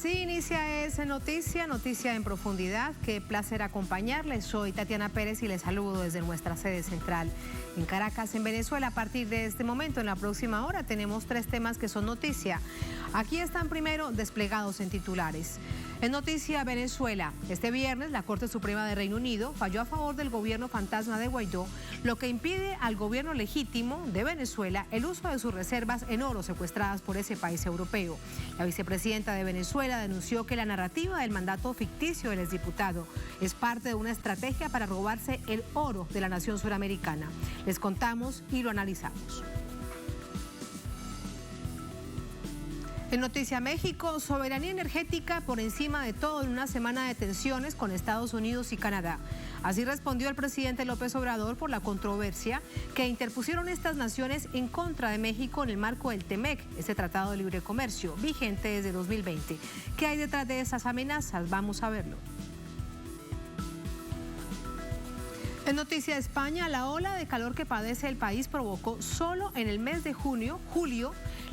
Así inicia esa noticia en profundidad. Qué placer acompañarles. Soy Tatiana Pérez y les saludo desde nuestra sede central en Caracas, en Venezuela. A partir de este momento, en la próxima hora, tenemos 3 temas que son noticia. Aquí están primero desplegados en titulares. En noticia Venezuela, este viernes la Corte Suprema de Reino Unido falló a favor del gobierno fantasma de Guaidó, lo que impide al gobierno legítimo de Venezuela el uso de sus reservas en oro secuestradas por ese país europeo. La vicepresidenta de Venezuela denunció que la narrativa del mandato ficticio del exdiputado es parte de una estrategia para robarse el oro de la nación suramericana. Les contamos y lo analizamos. En Noticia México, soberanía energética por encima de todo en una semana de tensiones con Estados Unidos y Canadá. Así respondió el presidente López Obrador por la controversia que interpusieron estas naciones en contra de México en el marco del TEMEC, ese Tratado de Libre Comercio, vigente desde 2020. ¿Qué hay detrás de esas amenazas? Vamos a verlo. En Noticia España, la ola de calor que padece el país provocó solo en el mes de julio,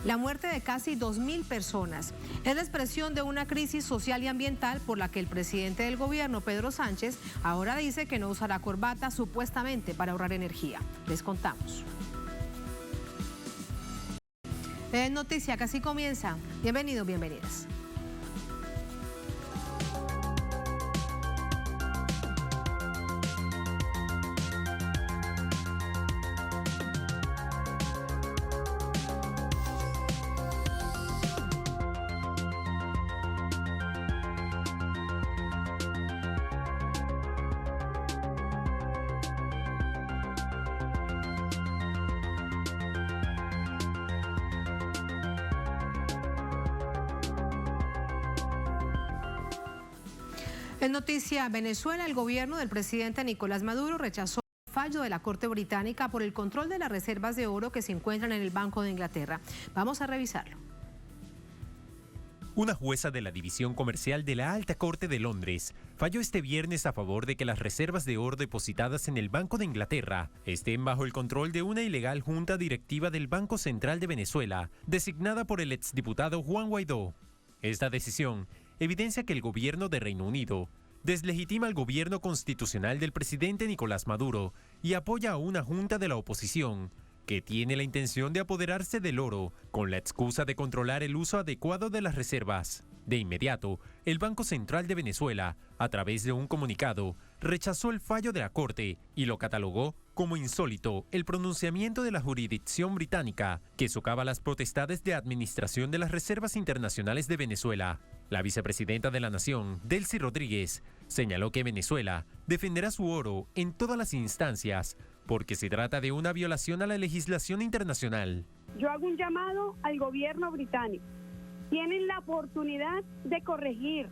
la muerte de casi 2.000 personas. Es la expresión de una crisis social y ambiental por la que el presidente del gobierno, Pedro Sánchez, ahora dice que no usará corbata supuestamente para ahorrar energía. Les contamos. En Noticia, que así comienza. Bienvenidos, bienvenidas. En Noticia Venezuela, el gobierno del presidente Nicolás Maduro rechazó el fallo de la Corte Británica por el control de las reservas de oro que se encuentran en el Banco de Inglaterra. Vamos a revisarlo. Una jueza de la División Comercial de la Alta Corte de Londres falló este viernes a favor de que las reservas de oro depositadas en el Banco de Inglaterra estén bajo el control de una ilegal junta directiva del Banco Central de Venezuela, designada por el exdiputado Juan Guaidó. Esta decisión evidencia que el gobierno de Reino Unido deslegitima el gobierno constitucional del presidente Nicolás Maduro y apoya a una junta de la oposición que tiene la intención de apoderarse del oro con la excusa de controlar el uso adecuado de las reservas. De inmediato, el Banco Central de Venezuela, a través de un comunicado, rechazó el fallo de la Corte y lo catalogó como insólito el pronunciamiento de la jurisdicción británica que socava las potestades de administración de las reservas internacionales de Venezuela. La vicepresidenta de la Nación, Delcy Rodríguez, señaló que Venezuela defenderá su oro en todas las instancias porque se trata de una violación a la legislación internacional. Yo hago un llamado al gobierno británico. Tienen la oportunidad de corregir,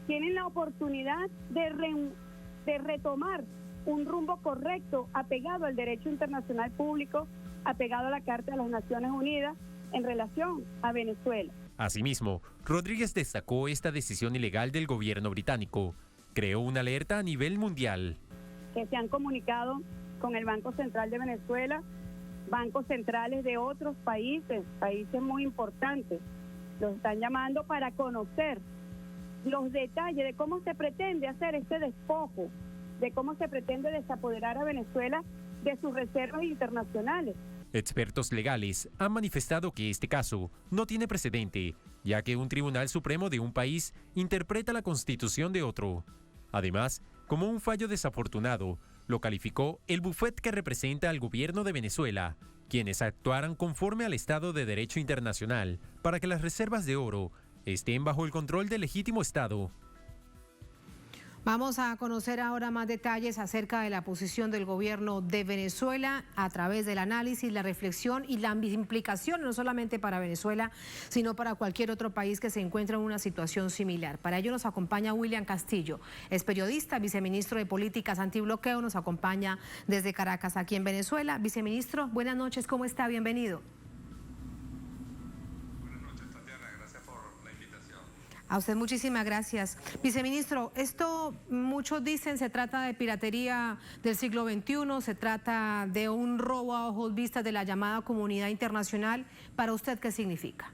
tienen la oportunidad de retomar un rumbo correcto, apegado al derecho internacional público, apegado a la Carta de las Naciones Unidas en relación a Venezuela. Asimismo, Rodríguez destacó esta decisión ilegal del gobierno británico. Creó una alerta a nivel mundial. Que se han comunicado con el Banco Central de Venezuela, bancos centrales de otros países muy importantes. Los están llamando para conocer los detalles de cómo se pretende hacer este despojo, de cómo se pretende desapoderar a Venezuela de sus reservas internacionales. Expertos legales han manifestado que este caso no tiene precedente, ya que un tribunal supremo de un país interpreta la constitución de otro. Además, como un fallo desafortunado, lo calificó el bufete que representa al gobierno de Venezuela, quienes actuaran conforme al Estado de Derecho Internacional para que las reservas de oro estén bajo el control del legítimo Estado. Vamos a conocer ahora más detalles acerca de la posición del gobierno de Venezuela a través del análisis, la reflexión y las implicaciones, no solamente para Venezuela, sino para cualquier otro país que se encuentre en una situación similar. Para ello nos acompaña William Castillo, es periodista, viceministro de Políticas Antibloqueo, nos acompaña desde Caracas, aquí en Venezuela. Viceministro, buenas noches, ¿cómo está? Bienvenido. A usted muchísimas gracias. Viceministro, esto muchos dicen se trata de piratería del siglo XXI, se trata de un robo a ojos vistas de la llamada comunidad internacional. ¿Para usted qué significa?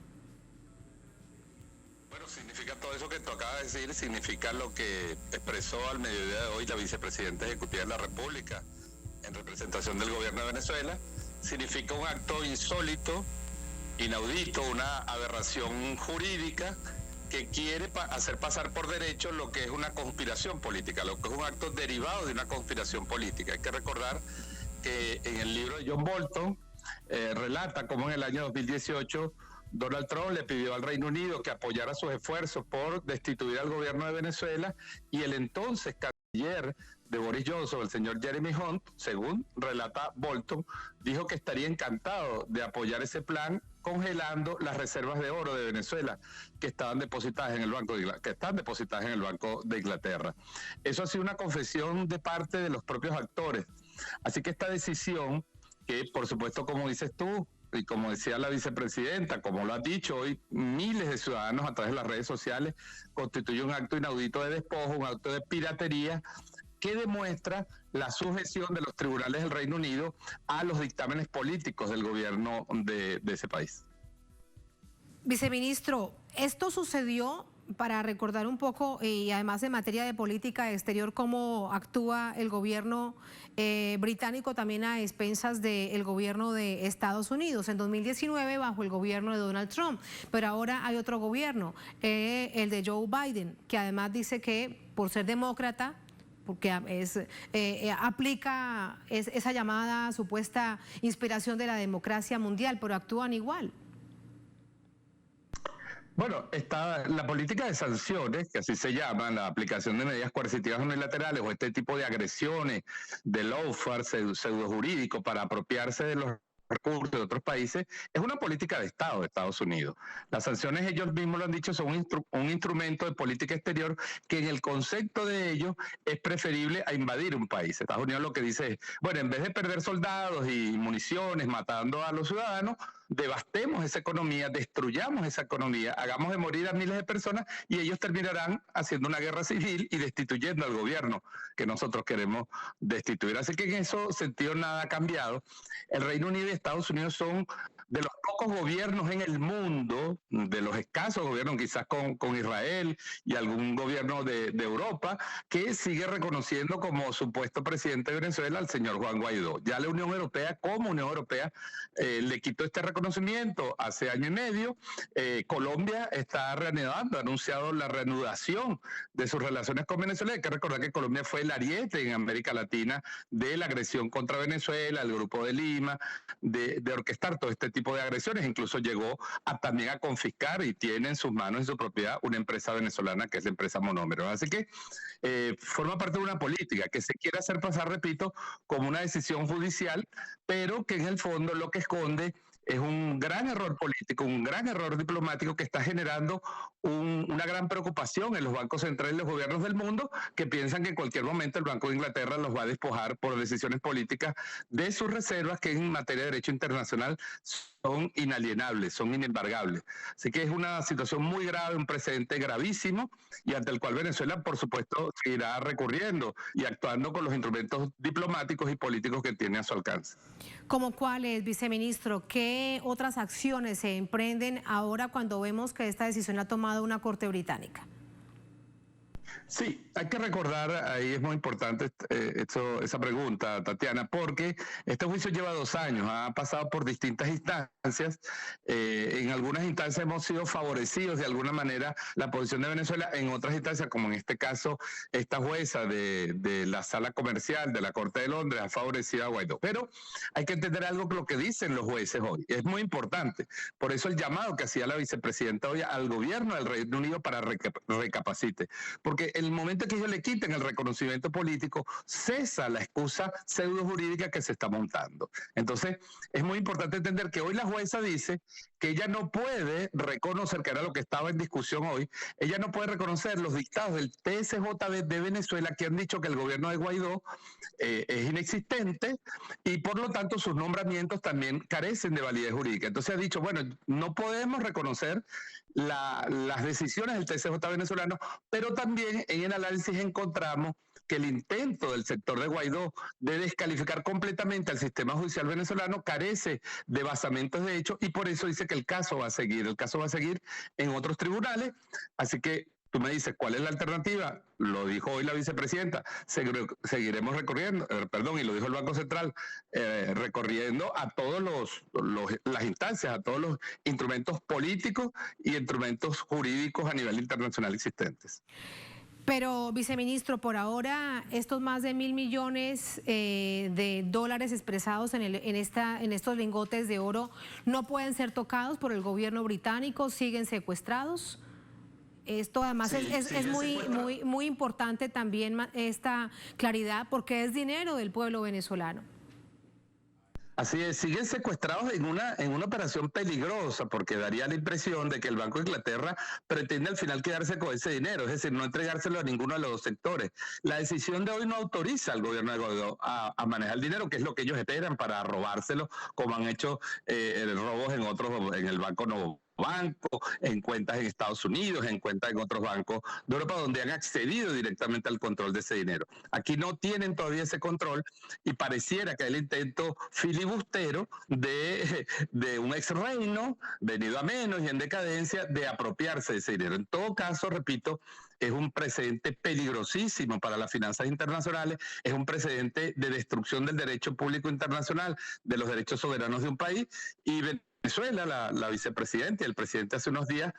Bueno, Bueno, significa todo eso que tú acabas de decir, significa lo que expresó al mediodía de hoy la vicepresidenta ejecutiva de la República en representación del gobierno de Venezuela. Significa un acto insólito, inaudito, una aberración jurídica que quiere hacer pasar por derecho lo que es una conspiración política, lo que es un acto derivado de una conspiración política. Hay que recordar que en el libro de John Bolton relata cómo en el año 2018 Donald Trump le pidió al Reino Unido que apoyara sus esfuerzos por destituir al gobierno de Venezuela, y el entonces canciller de Boris Johnson, el señor Jeremy Hunt, según relata Bolton, dijo que estaría encantado de apoyar ese plan congelando las reservas de oro de Venezuela que estaban depositadas en el Banco de Inglaterra. Eso ha sido una confesión de parte de los propios actores. Así que esta decisión, que por supuesto, como dices tú, y como decía la vicepresidenta, como lo ha dicho hoy miles de ciudadanos a través de las redes sociales, constituye un acto inaudito de despojo, un acto de piratería, que demuestra la sujeción de los tribunales del Reino Unido a los dictámenes políticos del gobierno de ese país. Viceministro, esto sucedió, para recordar un poco, y además en materia de política exterior, cómo actúa el gobierno británico también a expensas del gobierno de Estados Unidos. En 2019 bajo el gobierno de Donald Trump, pero ahora hay otro gobierno, el de Joe Biden, que además dice que por ser demócrata, porque aplica esa llamada supuesta inspiración de la democracia mundial, pero actúan igual. Bueno, está la política de sanciones, que así se llama, la aplicación de medidas coercitivas unilaterales o este tipo de agresiones de lawfare pseudo jurídico para apropiarse de los recursos de otros países, es una política de Estado de Estados Unidos. Las sanciones, ellos mismos lo han dicho, son un instrumento de política exterior que en el concepto de ellos es preferible a invadir un país. Estados Unidos lo que dice es, bueno, en vez de perder soldados y municiones matando a los ciudadanos, devastemos esa economía, destruyamos esa economía, hagamos de morir a miles de personas y ellos terminarán haciendo una guerra civil y destituyendo al gobierno que nosotros queremos destituir. Así que en ese sentido nada ha cambiado. El Reino Unido y Estados Unidos son de los pocos gobiernos en el mundo, de los escasos gobiernos, quizás con Israel y algún gobierno de Europa, que sigue reconociendo como supuesto presidente de Venezuela al señor Juan Guaidó. Ya la Unión Europea, como Unión Europea, le quitó este reconocimiento hace año y medio. Colombia está reanudando, ha anunciado la reanudación de sus relaciones con Venezuela. Hay que recordar que Colombia fue el ariete en América Latina de la agresión contra Venezuela, el Grupo de Lima, de orquestar todo este tipo de agresiones. Incluso llegó también a confiscar y tiene en sus manos, en su propiedad, una empresa venezolana que es la empresa Monómeros. Así que forma parte de una política que se quiere hacer pasar, repito, como una decisión judicial, pero que en el fondo lo que esconde es un gran error político, un gran error diplomático que está generando una gran preocupación en los bancos centrales y los gobiernos del mundo, que piensan que en cualquier momento el Banco de Inglaterra los va a despojar por decisiones políticas de sus reservas, que en materia de derecho internacional son inalienables, son inembargables. Así que es una situación muy grave, un precedente gravísimo, y ante el cual Venezuela, por supuesto, seguirá recurriendo y actuando con los instrumentos diplomáticos y políticos que tiene a su alcance. ¿Cómo cuáles, viceministro? ¿Qué otras acciones se emprenden ahora cuando vemos que esta decisión ha tomado una corte británica? Sí, hay que recordar, ahí es muy importante esa pregunta, Tatiana, porque este juicio lleva 2 años, ha pasado por distintas instancias, en algunas instancias hemos sido favorecidos de alguna manera la posición de Venezuela, en otras instancias, como en este caso, esta jueza de la sala comercial de la Corte de Londres ha favorecido a Guaidó. Pero hay que entender algo que lo que dicen los jueces hoy, es muy importante, por eso el llamado que hacía la vicepresidenta hoy al gobierno del Reino Unido para recapacite, porque el momento que ellos le quiten el reconocimiento político, cesa la excusa pseudo jurídica que se está montando. Entonces, es muy importante entender que hoy la jueza dice que ella no puede reconocer, que era lo que estaba en discusión hoy, ella no puede reconocer los dictados del TSJB de Venezuela que han dicho que el gobierno de Guaidó es inexistente y por lo tanto sus nombramientos también carecen de validez jurídica. Entonces ha dicho, bueno, no podemos reconocer las decisiones del TSJ venezolano, pero también en el análisis encontramos que el intento del sector de Guaidó de descalificar completamente al sistema judicial venezolano carece de basamentos de hecho, y por eso dice que el caso va a seguir en otros tribunales. Así que tú me dices, ¿cuál es la alternativa? Lo dijo hoy la vicepresidenta, seguiremos recorriendo, y lo dijo el Banco Central, recorriendo a todos las instancias, a todos los instrumentos políticos y instrumentos jurídicos a nivel internacional existentes. Pero, viceministro, por ahora estos más de 1.000 millones de dólares expresados en estos lingotes de oro no pueden ser tocados por el gobierno británico, siguen secuestrados. Esto además sí, es muy importante también esta claridad, porque es dinero del pueblo venezolano. Así es, siguen secuestrados en una operación peligrosa, porque daría la impresión de que el Banco de Inglaterra pretende al final quedarse con ese dinero, es decir, no entregárselo a ninguno de los dos sectores. La decisión de hoy no autoriza al gobierno de Guaidó a manejar el dinero, que es lo que ellos esperan para robárselo, como han hecho robos en el Banco Novo Banco, en cuentas en Estados Unidos, en cuentas en otros bancos de Europa, donde han accedido directamente al control de ese dinero. Aquí no tienen todavía ese control y pareciera que hay el intento filibustero de un ex reino venido a menos y en decadencia de apropiarse de ese dinero. En todo caso, repito, es un precedente peligrosísimo para las finanzas internacionales, es un precedente de destrucción del derecho público internacional, de los derechos soberanos de un país, y Venezuela, la vicepresidenta y el presidente hace unos días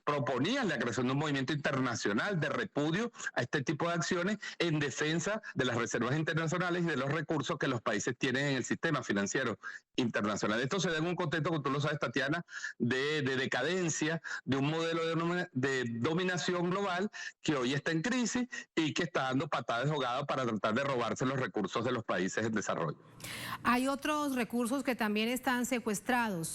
proponían la creación de un movimiento internacional de repudio a este tipo de acciones en defensa de las reservas internacionales y de los recursos que los países tienen en el sistema financiero internacional. Esto se da en un contexto, como tú lo sabes, Tatiana, de decadencia, de un modelo de dominación global que hoy está en crisis y que está dando patadas de ahogado para tratar de robarse los recursos de los países en desarrollo. Hay otros recursos que también están secuestrados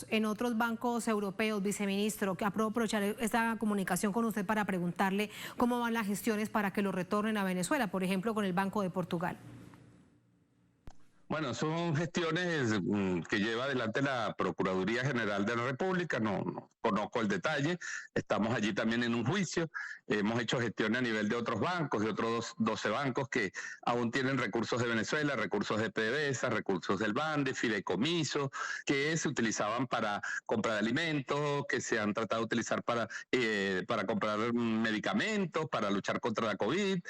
en otros bancos europeos, viceministro, que aprovechar esta comunicación con usted para preguntarle cómo van las gestiones para que lo retornen a Venezuela, por ejemplo, con el Banco de Portugal. Bueno, son gestiones que lleva adelante la Procuraduría General de la República, no conozco el detalle, estamos allí también en un juicio, hemos hecho gestiones a nivel de otros bancos, de otros 12 bancos que aún tienen recursos de Venezuela, recursos de PDVSA, recursos del BANDE, fideicomisos, que se utilizaban para compra de alimentos, que se han tratado de utilizar para comprar medicamentos, para luchar contra la COVID,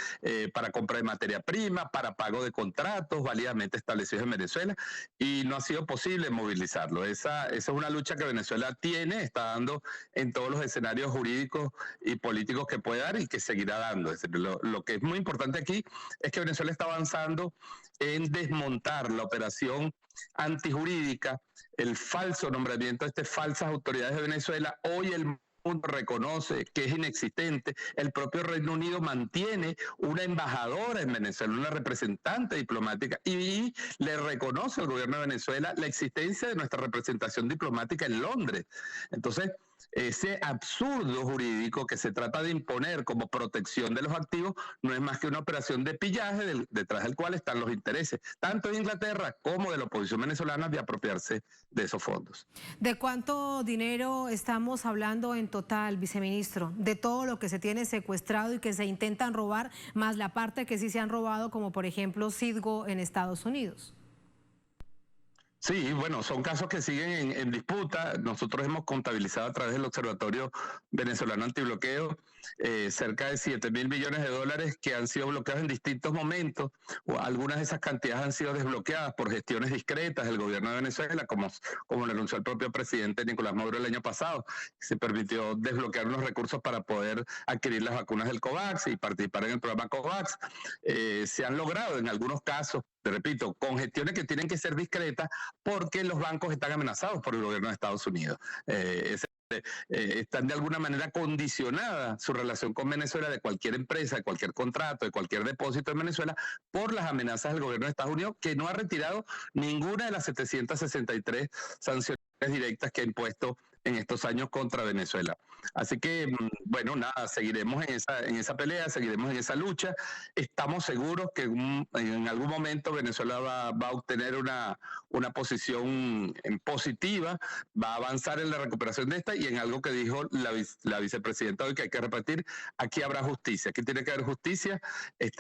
para compra de materia prima, para pago de contratos válidamente establecidos en Venezuela, y no ha sido posible movilizarlo. Esa es una lucha que Venezuela está dando en todos los escenarios jurídicos y políticos que puede dar y que seguirá dando. Es decir, lo que es muy importante aquí es que Venezuela está avanzando en desmontar la operación antijurídica, el falso nombramiento de estas falsas autoridades de Venezuela. Hoy el mundo reconoce que es inexistente. El propio Reino Unido mantiene una embajadora en Venezuela, una representante diplomática, y le reconoce al gobierno de Venezuela la existencia de nuestra representación diplomática en Londres. Entonces, ese absurdo jurídico que se trata de imponer como protección de los activos no es más que una operación de pillaje detrás del cual están los intereses, tanto de Inglaterra como de la oposición venezolana, de apropiarse de esos fondos. ¿De cuánto dinero estamos hablando en total, viceministro? De todo lo que se tiene secuestrado y que se intentan robar, más la parte que sí se han robado, como por ejemplo Citgo en Estados Unidos. Sí, bueno, son casos que siguen en disputa. Nosotros hemos contabilizado a través del Observatorio Venezolano Antibloqueo cerca de 7.000 millones de dólares que han sido bloqueados en distintos momentos, o algunas de esas cantidades han sido desbloqueadas por gestiones discretas del gobierno de Venezuela, como lo anunció el propio presidente Nicolás Maduro el año pasado. Se permitió desbloquear unos recursos para poder adquirir las vacunas del COVAX y participar en el programa COVAX. Se han logrado en algunos casos, te repito, con gestiones que tienen que ser discretas porque los bancos están amenazados por el gobierno de Estados Unidos. Están de alguna manera condicionada su relación con Venezuela, de cualquier empresa, de cualquier contrato, de cualquier depósito en Venezuela, por las amenazas del gobierno de Estados Unidos, que no ha retirado ninguna de las 763 sanciones directas que ha impuesto en estos años contra Venezuela. Así que, bueno, nada, seguiremos en esa pelea, seguiremos en esa lucha. Estamos seguros que en algún momento Venezuela va a obtener una posición positiva, va a avanzar en la recuperación de esta y en algo que dijo la vicepresidenta hoy, que hay que repetir: aquí habrá justicia, aquí tiene que haber justicia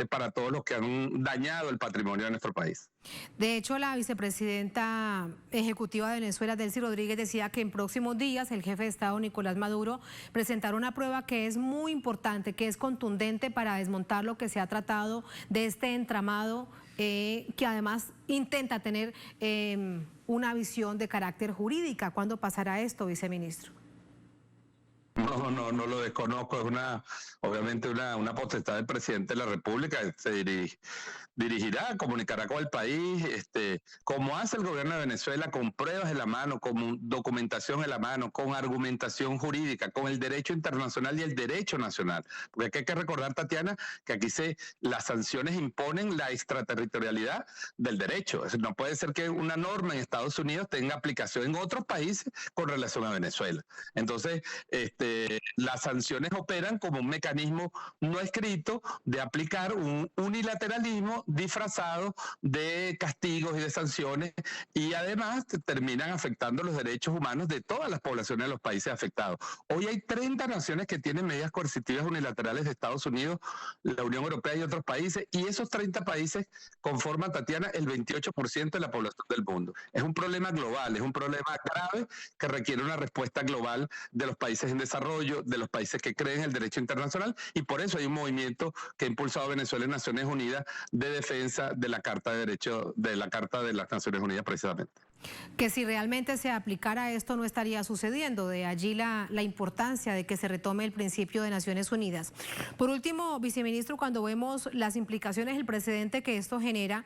para todos los que han dañado el patrimonio de nuestro país. De hecho, la vicepresidenta ejecutiva de Venezuela, Delcy Rodríguez, decía que en próximos días el jefe de Estado, Nicolás Maduro, presentará una prueba que es muy importante, que es contundente para desmontar lo que se ha tratado de este entramado que además intenta tener una visión de carácter jurídica. ¿Cuándo pasará esto, viceministro? No lo desconozco, es obviamente una potestad del presidente de la República. Se dirigirá, comunicará con el país, como hace el gobierno de Venezuela, con pruebas en la mano, con documentación en la mano, con argumentación jurídica, con el derecho internacional y el derecho nacional. Porque aquí hay que recordar, Tatiana, que aquí las sanciones imponen la extraterritorialidad del derecho. No puede ser que una norma en Estados Unidos tenga aplicación en otros países con relación a Venezuela. Entonces, las sanciones operan como un mecanismo no escrito de aplicar un unilateralismo disfrazado de castigos y de sanciones, y además terminan afectando los derechos humanos de todas las poblaciones de los países afectados. Hoy hay 30 naciones que tienen medidas coercitivas unilaterales de Estados Unidos, la Unión Europea y otros países, y esos 30 países conforman, Tatiana, el 28% de la población del mundo. Es un problema global, es un problema grave que requiere una respuesta global de los países en desarrollo, de los países que creen en el derecho internacional, y por eso hay un movimiento que ha impulsado a Venezuela en Naciones Unidas de defensa de la Carta de Derechos, de la Carta de las Naciones Unidas, precisamente. Que si realmente se aplicara esto no estaría sucediendo, de allí la importancia de que se retome el principio de Naciones Unidas. Por último, viceministro, cuando vemos las implicaciones del precedente que esto genera,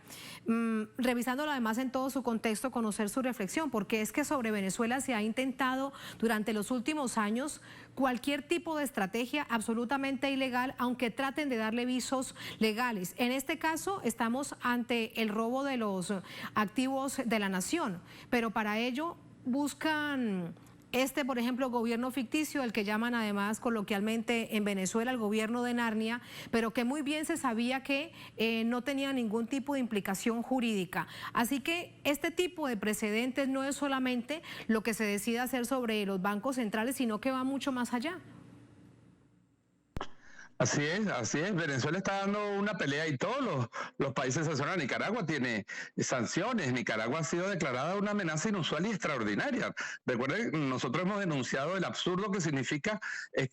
revisándolo además en todo su contexto, conocer su reflexión, porque es que sobre Venezuela se ha intentado durante los últimos años cualquier tipo de estrategia absolutamente ilegal, aunque traten de darle visos legales. En este caso estamos ante el robo de los activos de la nación, pero para ello buscan por ejemplo, gobierno ficticio, el que llaman además coloquialmente en Venezuela el gobierno de Narnia, pero que muy bien se sabía que no tenía ningún tipo de implicación jurídica. Así que este tipo de precedentes no es solamente lo que se decide hacer sobre los bancos centrales, sino que va mucho más allá. Así es. Venezuela está dando una pelea y todos los países sancionados. Nicaragua tiene sanciones. Nicaragua ha sido declarada una amenaza inusual y extraordinaria. Recuerden, nosotros hemos denunciado el absurdo que significa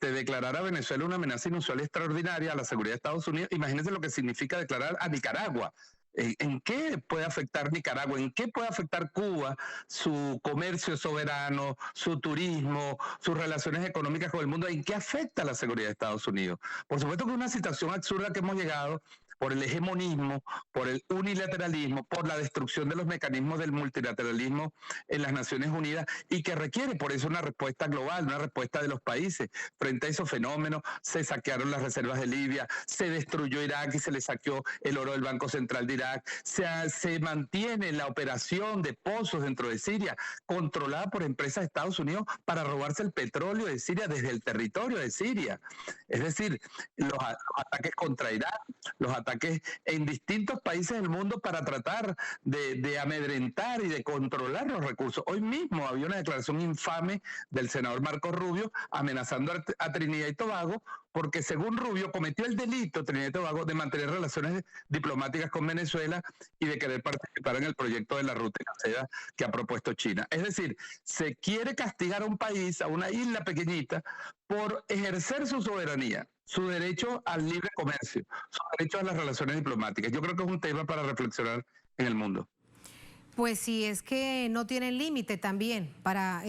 declarar a Venezuela una amenaza inusual y extraordinaria a la seguridad de Estados Unidos. Imagínense lo que significa declarar a Nicaragua. ¿En qué puede afectar Nicaragua? ¿En qué puede afectar Cuba, su comercio soberano, su turismo, sus relaciones económicas con el mundo? ¿En qué afecta la seguridad de Estados Unidos? Por supuesto que es una situación absurda que hemos llegado por el hegemonismo, por el unilateralismo, por la destrucción de los mecanismos del multilateralismo en las Naciones Unidas, y que requiere por eso una respuesta global, una respuesta de los países. Frente a esos fenómenos, se saquearon las reservas de Libia, se destruyó Irak y se le saqueó el oro del Banco Central de Irak, se mantiene la operación de pozos dentro de Siria, controlada por empresas de Estados Unidos para robarse el petróleo de Siria desde el territorio de Siria. Es decir, los ataques contra Irak, los ataques en distintos países del mundo para tratar de amedrentar y de controlar los recursos. Hoy mismo había una declaración infame del senador Marco Rubio amenazando a Trinidad y Tobago, porque según Rubio cometió el delito, Trinidad y Tobago, de mantener relaciones diplomáticas con Venezuela y de querer participar en el proyecto de la ruta de la seda que ha propuesto China. Es decir, se quiere castigar a un país, a una isla pequeñita, por ejercer su soberanía, su derecho al libre comercio, su derecho a las relaciones diplomáticas. Yo creo que es un tema para reflexionar en el mundo. Pues sí, es que no tienen límite también. Para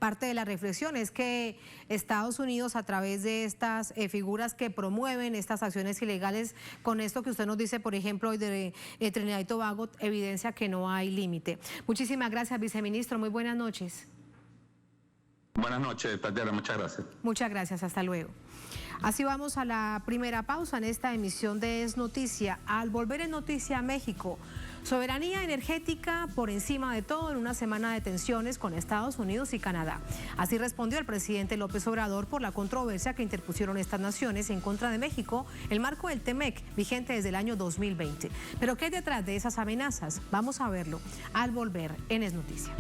parte de la reflexión es que Estados Unidos, a través de estas figuras que promueven estas acciones ilegales, con esto que usted nos dice, por ejemplo, hoy de Trinidad y Tobago, evidencia que no hay límite. Muchísimas gracias, viceministro. Muy buenas noches. Buenas noches, Tatiana. Muchas gracias. Muchas gracias. Hasta luego. Así vamos a la primera pausa en esta emisión de Es Noticia. Al volver en Noticia México, soberanía energética por encima de todo en una semana de tensiones con Estados Unidos y Canadá. Así respondió el presidente López Obrador por la controversia que interpusieron estas naciones en contra de México, el marco del TEMEC, vigente desde el año 2020. Pero ¿qué hay detrás de esas amenazas? Vamos a verlo al volver en Es Noticia.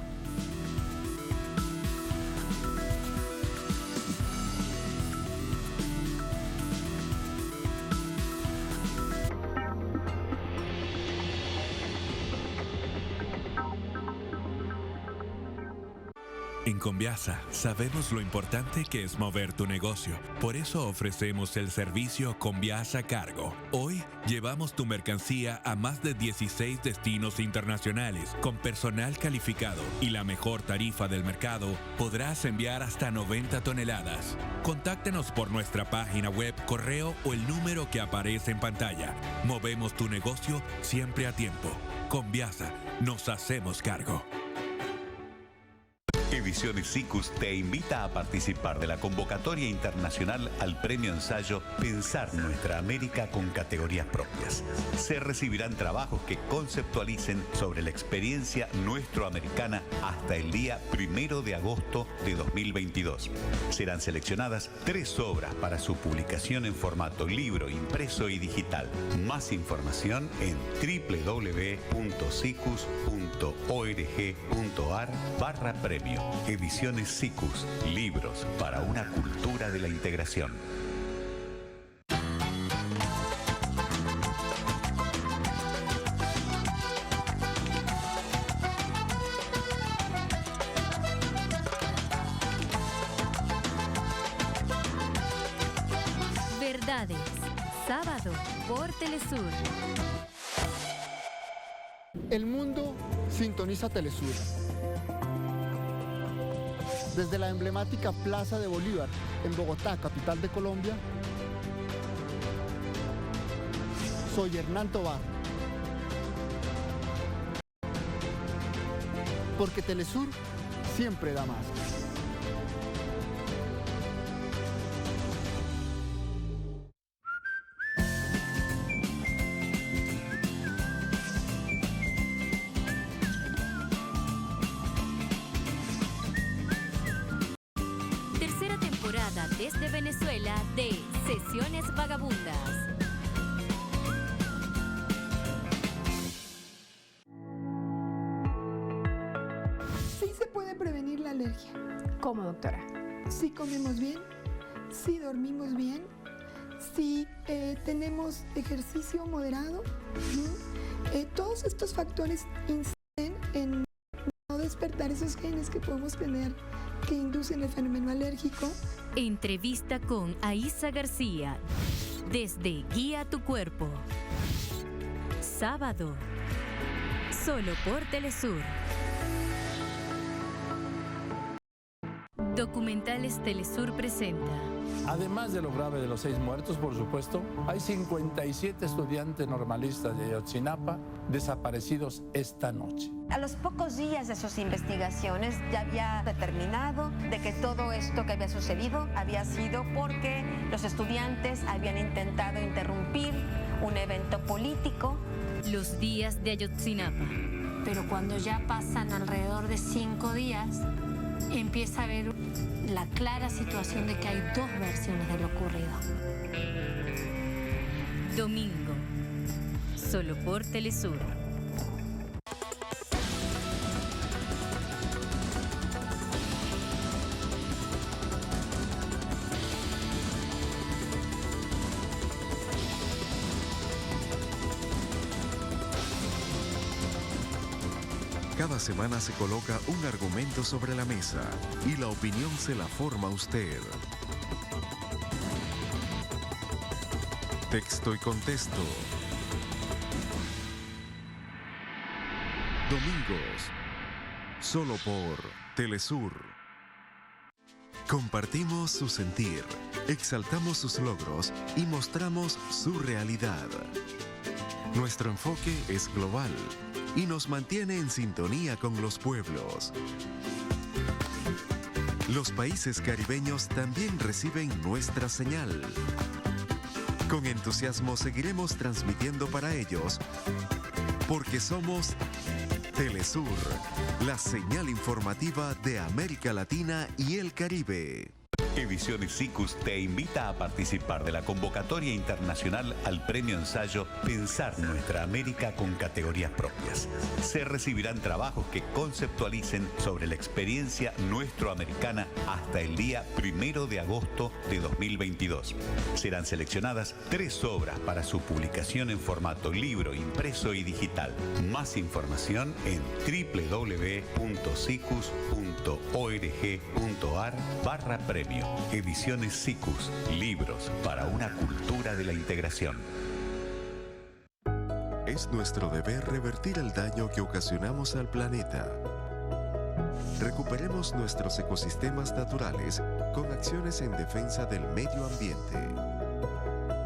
En Conviasa sabemos lo importante que es mover tu negocio. Por eso ofrecemos el servicio Conviasa Cargo. Hoy llevamos tu mercancía a más de 16 destinos internacionales. Con personal calificado y la mejor tarifa del mercado, podrás enviar hasta 90 toneladas. Contáctenos por nuestra página web, correo o el número que aparece en pantalla. Movemos tu negocio siempre a tiempo. Conviasa, nos hacemos cargo. Ediciones SICUS te invita a participar de la convocatoria internacional al premio ensayo Pensar Nuestra América con categorías propias. Se recibirán trabajos que conceptualicen sobre la experiencia nuestroamericana hasta el día 1 de agosto de 2022. Serán seleccionadas 3 obras para su publicación en formato libro, impreso y digital. Más información en www.sicus.org.ar/premio. Ediciones SICUS, libros para una cultura de la integración. Verdades, sábado por Telesur. El mundo sintoniza Telesur. Desde la emblemática Plaza de Bolívar, en Bogotá, capital de Colombia, soy Hernán Tovar. Porque Telesur siempre da más. Desde Venezuela de Sesiones Vagabundas. Sí se puede prevenir la alergia. ¿Cómo, doctora? Si comemos bien, si dormimos bien, si tenemos ejercicio moderado, todos estos factores inciden en no despertar esos genes que podemos tener que inducen el fenómeno alérgico. Entrevista con Aisa García, desde Guía tu Cuerpo. Sábado, solo por Telesur. Documentales Telesur presenta. Además de lo grave de los 6 muertos, por supuesto, hay 57 estudiantes normalistas de Ayotzinapa desaparecidos esta noche. A los pocos días de sus investigaciones ya había determinado de que todo esto que había sucedido había sido porque los estudiantes habían intentado interrumpir un evento político. Los días de Ayotzinapa. Pero cuando ya pasan alrededor de 5 días, empieza a haber la clara situación de que hay 2 versiones de lo ocurrido. Domingo, solo por Telesur. Cada semana se coloca un argumento sobre la mesa y la opinión se la forma usted. Texto y contexto. Domingos, solo por Telesur. Compartimos su sentir, exaltamos sus logros y mostramos su realidad. Nuestro enfoque es global y nos mantiene en sintonía con los pueblos. Los países caribeños también reciben nuestra señal. Con entusiasmo seguiremos transmitiendo para ellos, porque somos Telesur, la señal informativa de América Latina y el Caribe. Ediciones SICUS te invita a participar de la convocatoria internacional al premio ensayo Pensar Nuestra América con categorías propias. Se recibirán trabajos que conceptualicen sobre la experiencia nuestroamericana hasta el día 1 de agosto de 2022. Serán seleccionadas 3 obras para su publicación en formato libro, impreso y digital. Más información en www.sicus.org.ar/premio. Ediciones SICUS, libros para una cultura de la integración. Es nuestro deber revertir el daño que ocasionamos al planeta. Recuperemos nuestros ecosistemas naturales con acciones en defensa del medio ambiente.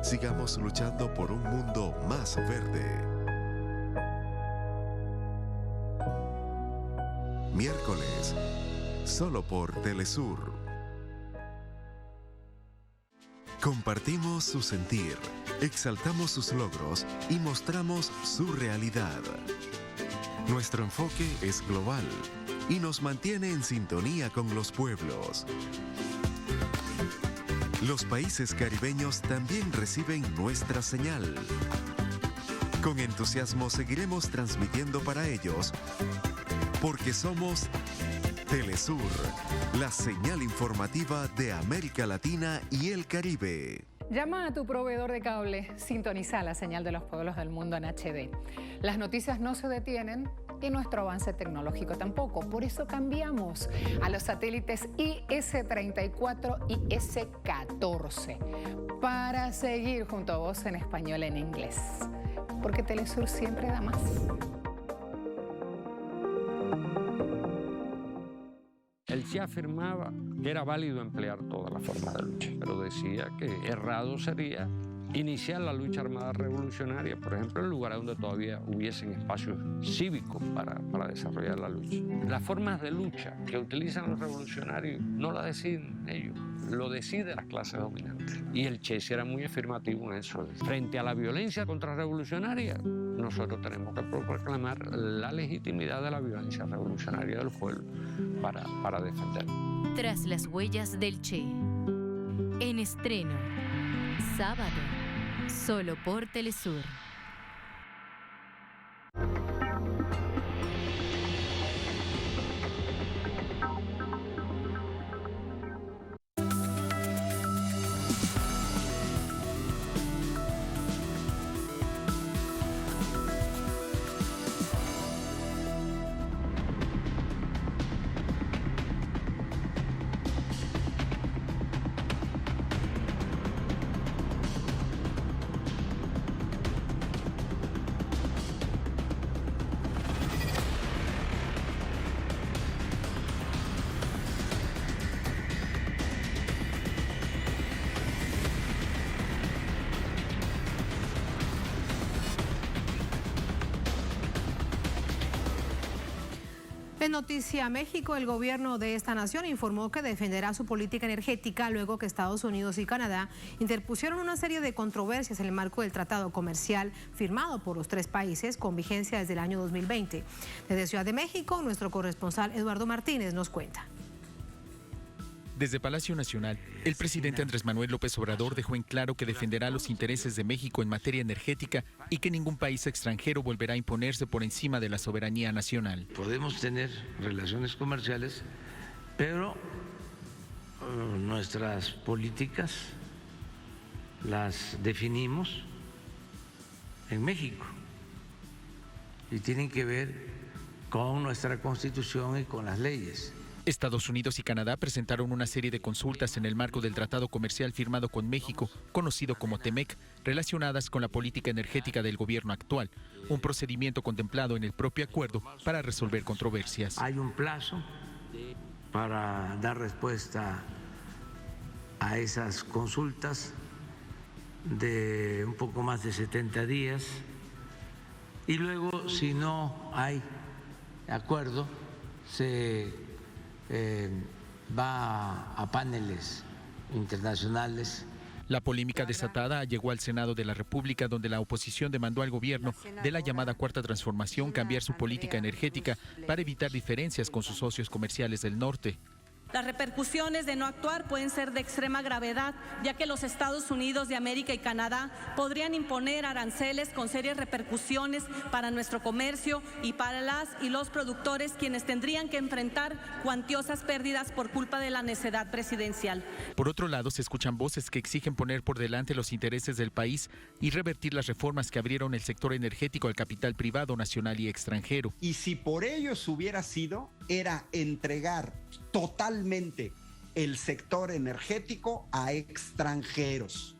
Sigamos luchando por un mundo más verde. Miércoles, solo por Telesur. Compartimos su sentir, exaltamos sus logros y mostramos su realidad. Nuestro enfoque es global y nos mantiene en sintonía con los pueblos. Los países caribeños también reciben nuestra señal. Con entusiasmo seguiremos transmitiendo para ellos, porque somos Telesur, la señal informativa de América Latina y el Caribe. Llama a tu proveedor de cable, sintoniza la señal de los pueblos del mundo en HD. Las noticias no se detienen y nuestro avance tecnológico tampoco. Por eso cambiamos a los satélites IS-34 y IS-14 para seguir junto a vos en español y en inglés. Porque Telesur siempre da más. Él sí afirmaba que era válido emplear todas las formas de lucha, pero decía que errado sería iniciar la lucha armada revolucionaria, por ejemplo, en lugares donde todavía hubiesen espacios cívicos para desarrollar la lucha. Las formas de lucha que utilizan los revolucionarios no las deciden ellos, lo deciden las clases dominantes. Y el Che era muy afirmativo en eso. Frente a la violencia contrarrevolucionaria, nosotros tenemos que proclamar la legitimidad de la violencia revolucionaria del pueblo para defender. Tras las huellas del Che. En estreno, sábado, solo por Telesur. En Noticia México, el gobierno de esta nación informó que defenderá su política energética luego que Estados Unidos y Canadá interpusieron una serie de controversias en el marco del tratado comercial firmado por los 3 países con vigencia desde el año 2020. Desde Ciudad de México, nuestro corresponsal Eduardo Martínez nos cuenta. Desde Palacio Nacional, el presidente Andrés Manuel López Obrador dejó en claro que defenderá los intereses de México en materia energética y que ningún país extranjero volverá a imponerse por encima de la soberanía nacional. Podemos tener relaciones comerciales, pero nuestras políticas las definimos en México y tienen que ver con nuestra Constitución y con las leyes. Estados Unidos y Canadá presentaron una serie de consultas en el marco del tratado comercial firmado con México, conocido como TEMEC, relacionadas con la política energética del gobierno actual, un procedimiento contemplado en el propio acuerdo para resolver controversias. Hay un plazo para dar respuesta a esas consultas de un poco más de 70 días y luego, si no hay acuerdo, se va a paneles internacionales. La polémica desatada llegó al Senado de la República, donde la oposición demandó al gobierno de la llamada Cuarta Transformación cambiar su política energética para evitar diferencias con sus socios comerciales del norte. Las repercusiones de no actuar pueden ser de extrema gravedad, ya que los Estados Unidos de América y Canadá podrían imponer aranceles con serias repercusiones para nuestro comercio y para las y los productores, quienes tendrían que enfrentar cuantiosas pérdidas por culpa de la necedad presidencial. Por otro lado, se escuchan voces que exigen poner por delante los intereses del país y revertir las reformas que abrieron el sector energético al capital privado, nacional y extranjero. Y si por ellos hubiera sido, era entregar totalmente el sector energético a extranjeros,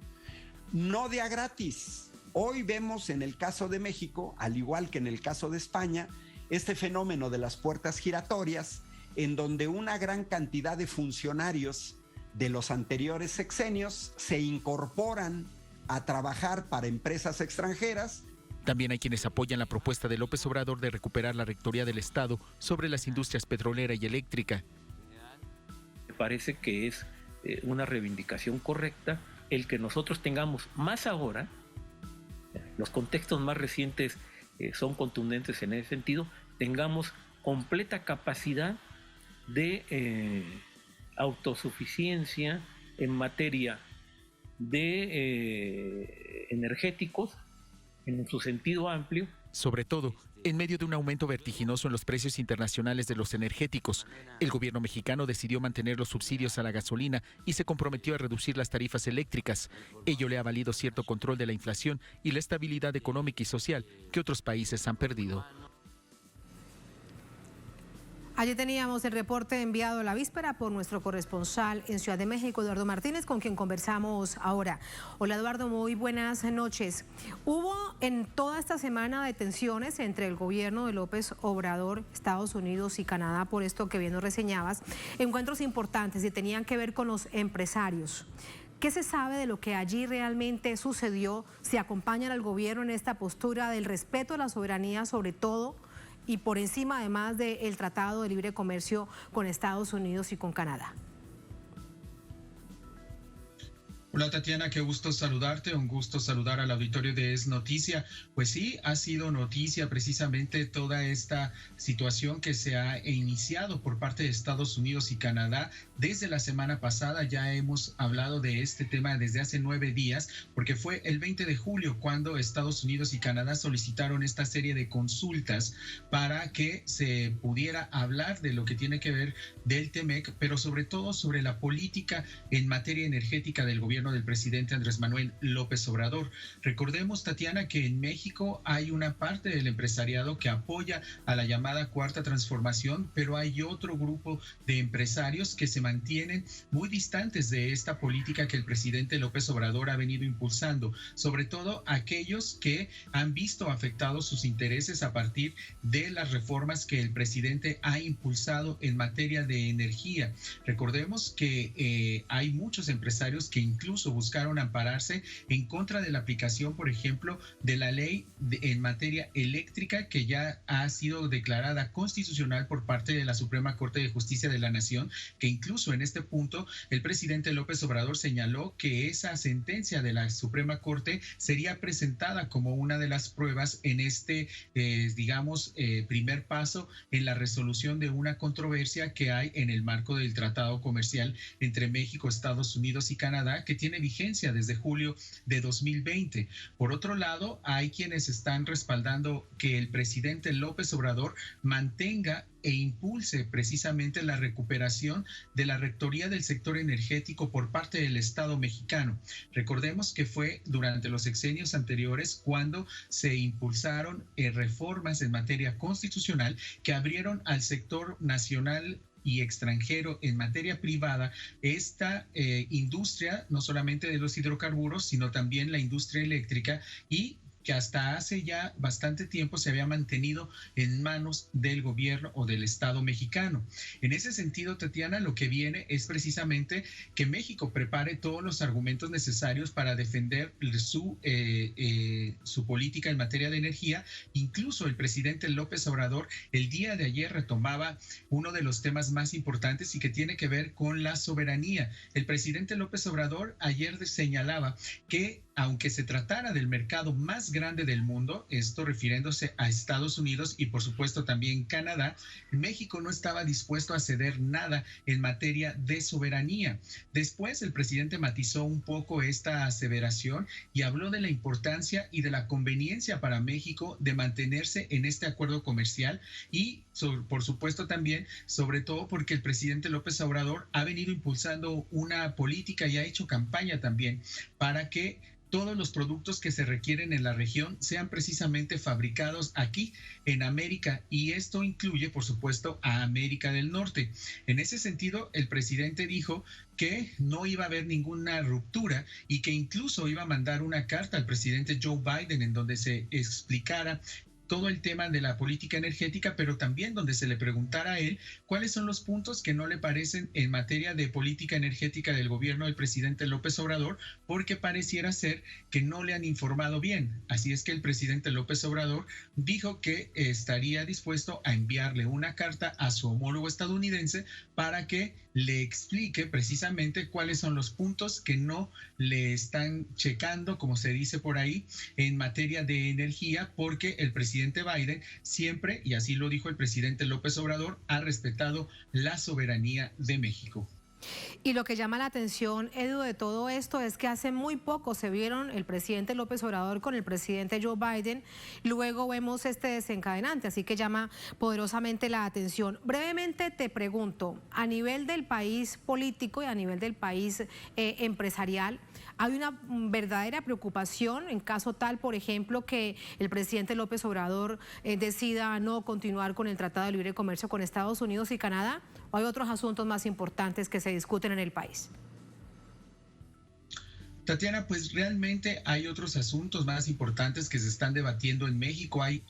no de a gratis. Hoy vemos en el caso de México, al igual que en el caso de España, este fenómeno de las puertas giratorias, en donde una gran cantidad de funcionarios de los anteriores sexenios se incorporan a trabajar para empresas extranjeras. También hay quienes apoyan la propuesta de López Obrador de recuperar la rectoría del Estado sobre las industrias petrolera y eléctrica. Me parece que es una reivindicación correcta el que nosotros tengamos más ahora, los contextos más recientes son contundentes en ese sentido, tengamos completa capacidad de autosuficiencia en materia de energéticos, en su sentido amplio. Sobre todo, en medio de un aumento vertiginoso en los precios internacionales de los energéticos, el gobierno mexicano decidió mantener los subsidios a la gasolina y se comprometió a reducir las tarifas eléctricas. Ello le ha valido cierto control de la inflación y la estabilidad económica y social que otros países han perdido. Allí teníamos el reporte enviado la víspera por nuestro corresponsal en Ciudad de México, Eduardo Martínez, con quien conversamos ahora. Hola Eduardo, muy buenas noches. Hubo en toda esta semana detenciones entre el gobierno de López Obrador, Estados Unidos y Canadá, por esto que bien nos reseñabas, encuentros importantes y tenían que ver con los empresarios. ¿Qué se sabe de lo que allí realmente sucedió? ¿Se acompañan al gobierno en esta postura del respeto a la soberanía sobre todo? Y por encima además del Tratado de Libre Comercio con Estados Unidos y con Canadá. Hola Tatiana, qué gusto saludarte, un gusto saludar al auditorio de Es Noticia. Pues sí, ha sido noticia precisamente toda esta situación que se ha iniciado por parte de Estados Unidos y Canadá. Desde la semana pasada ya hemos hablado de este tema desde hace 9 días, porque fue el 20 de julio cuando Estados Unidos y Canadá solicitaron esta serie de consultas para que se pudiera hablar de lo que tiene que ver del TEMEC, pero sobre todo sobre la política en materia energética del gobierno del presidente Andrés Manuel López Obrador. Recordemos, Tatiana, que en México hay una parte del empresariado que apoya a la llamada Cuarta Transformación, pero hay otro grupo de empresarios que se mantienen muy distantes de esta política que el presidente López Obrador ha venido impulsando, sobre todo aquellos que han visto afectados sus intereses a partir de las reformas que el presidente ha impulsado en materia de energía. Recordemos que hay muchos empresarios que incluso buscaron ampararse en contra de la aplicación, por ejemplo, de la ley en materia eléctrica que ya ha sido declarada constitucional por parte de la Suprema Corte de Justicia de la Nación, que incluso en este punto el presidente López Obrador señaló que esa sentencia de la Suprema Corte sería presentada como una de las pruebas en este, primer paso en la resolución de una controversia que hay en el marco del Tratado Comercial entre México, Estados Unidos y Canadá, que tiene vigencia desde julio de 2020. Por otro lado, hay quienes están respaldando que el presidente López Obrador mantenga e impulse precisamente la recuperación de la rectoría del sector energético por parte del Estado mexicano. Recordemos que fue durante los sexenios anteriores cuando se impulsaron reformas en materia constitucional que abrieron al sector nacional y extranjero en materia privada esta industria, no solamente de los hidrocarburos, sino también la industria eléctrica, y que hasta hace ya bastante tiempo se había mantenido en manos del gobierno o del Estado mexicano. En ese sentido, Tatiana, lo que viene es precisamente que México prepare todos los argumentos necesarios para defender su política en materia de energía. Incluso el presidente López Obrador el día de ayer retomaba uno de los temas más importantes y que tiene que ver con la soberanía. El presidente López Obrador ayer señalaba que aunque se tratara del mercado más grande del mundo, esto refiriéndose a Estados Unidos y por supuesto también Canadá, México no estaba dispuesto a ceder nada en materia de soberanía. Después el presidente matizó un poco esta aseveración y habló de la importancia y de la conveniencia para México de mantenerse en este acuerdo comercial y por supuesto también, sobre todo porque el presidente López Obrador ha venido impulsando una política y ha hecho campaña también para que todos los productos que se requieren en la región sean precisamente fabricados aquí en América, y esto incluye, por supuesto, a América del Norte. En ese sentido, el presidente dijo que no iba a haber ninguna ruptura y que incluso iba a mandar una carta al presidente Joe Biden en donde se explicara todo el tema de la política energética, pero también donde se le preguntara a él cuáles son los puntos que no le parecen en materia de política energética del gobierno del presidente López Obrador, porque pareciera ser que no le han informado bien. Así es que el presidente López Obrador dijo que estaría dispuesto a enviarle una carta a su homólogo estadounidense para que le explique precisamente cuáles son los puntos que no le están checando, como se dice por ahí, en materia de energía, porque el presidente Biden siempre, y así lo dijo el presidente López Obrador, ha respetado la soberanía de México. Y lo que llama la atención, Edu, de todo esto es que hace muy poco se vieron el presidente López Obrador con el presidente Joe Biden, luego vemos este desencadenante, así que llama poderosamente la atención. Brevemente te pregunto, a nivel del país político y a nivel del país empresarial, ¿hay una verdadera preocupación en caso tal, por ejemplo, que el presidente López Obrador decida no continuar con el Tratado de Libre Comercio con Estados Unidos y Canadá? ¿O hay otros asuntos más importantes que se discuten en el país? Tatiana, pues realmente hay otros asuntos más importantes que se están debatiendo en México. Hay,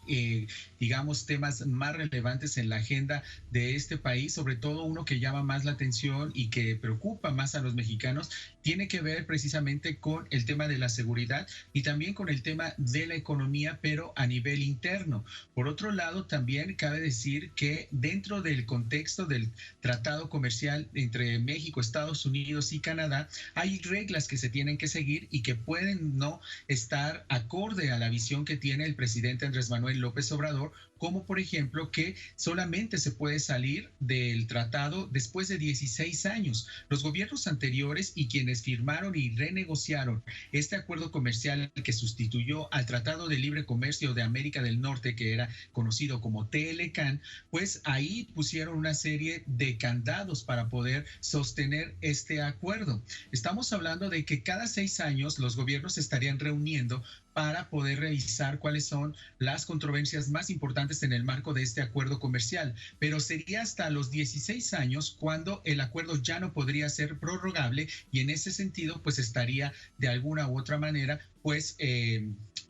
digamos, temas más relevantes en la agenda de este país, sobre todo uno que llama más la atención y que preocupa más a los mexicanos, tiene que ver precisamente con el tema de la seguridad y también con el tema de la economía, pero a nivel interno. Por otro lado, también cabe decir que dentro del contexto del tratado comercial entre México, Estados Unidos y Canadá, hay reglas que se tienen que seguir y que pueden no estar acorde a la visión que tiene el presidente Andrés Manuel López Obrador, como por ejemplo que solamente se puede salir del tratado después de 16 años. Los gobiernos anteriores y quienes firmaron y renegociaron este acuerdo comercial que sustituyó al Tratado de Libre Comercio de América del Norte, que era conocido como TLCAN, pues ahí pusieron una serie de candados para poder sostener este acuerdo. Estamos hablando de que cada 6 años los gobiernos se estarían reuniendo para poder revisar cuáles son las controversias más importantes en el marco de este acuerdo comercial. Pero sería hasta los 16 años cuando el acuerdo ya no podría ser prorrogable y en ese sentido pues estaría de alguna u otra manera pues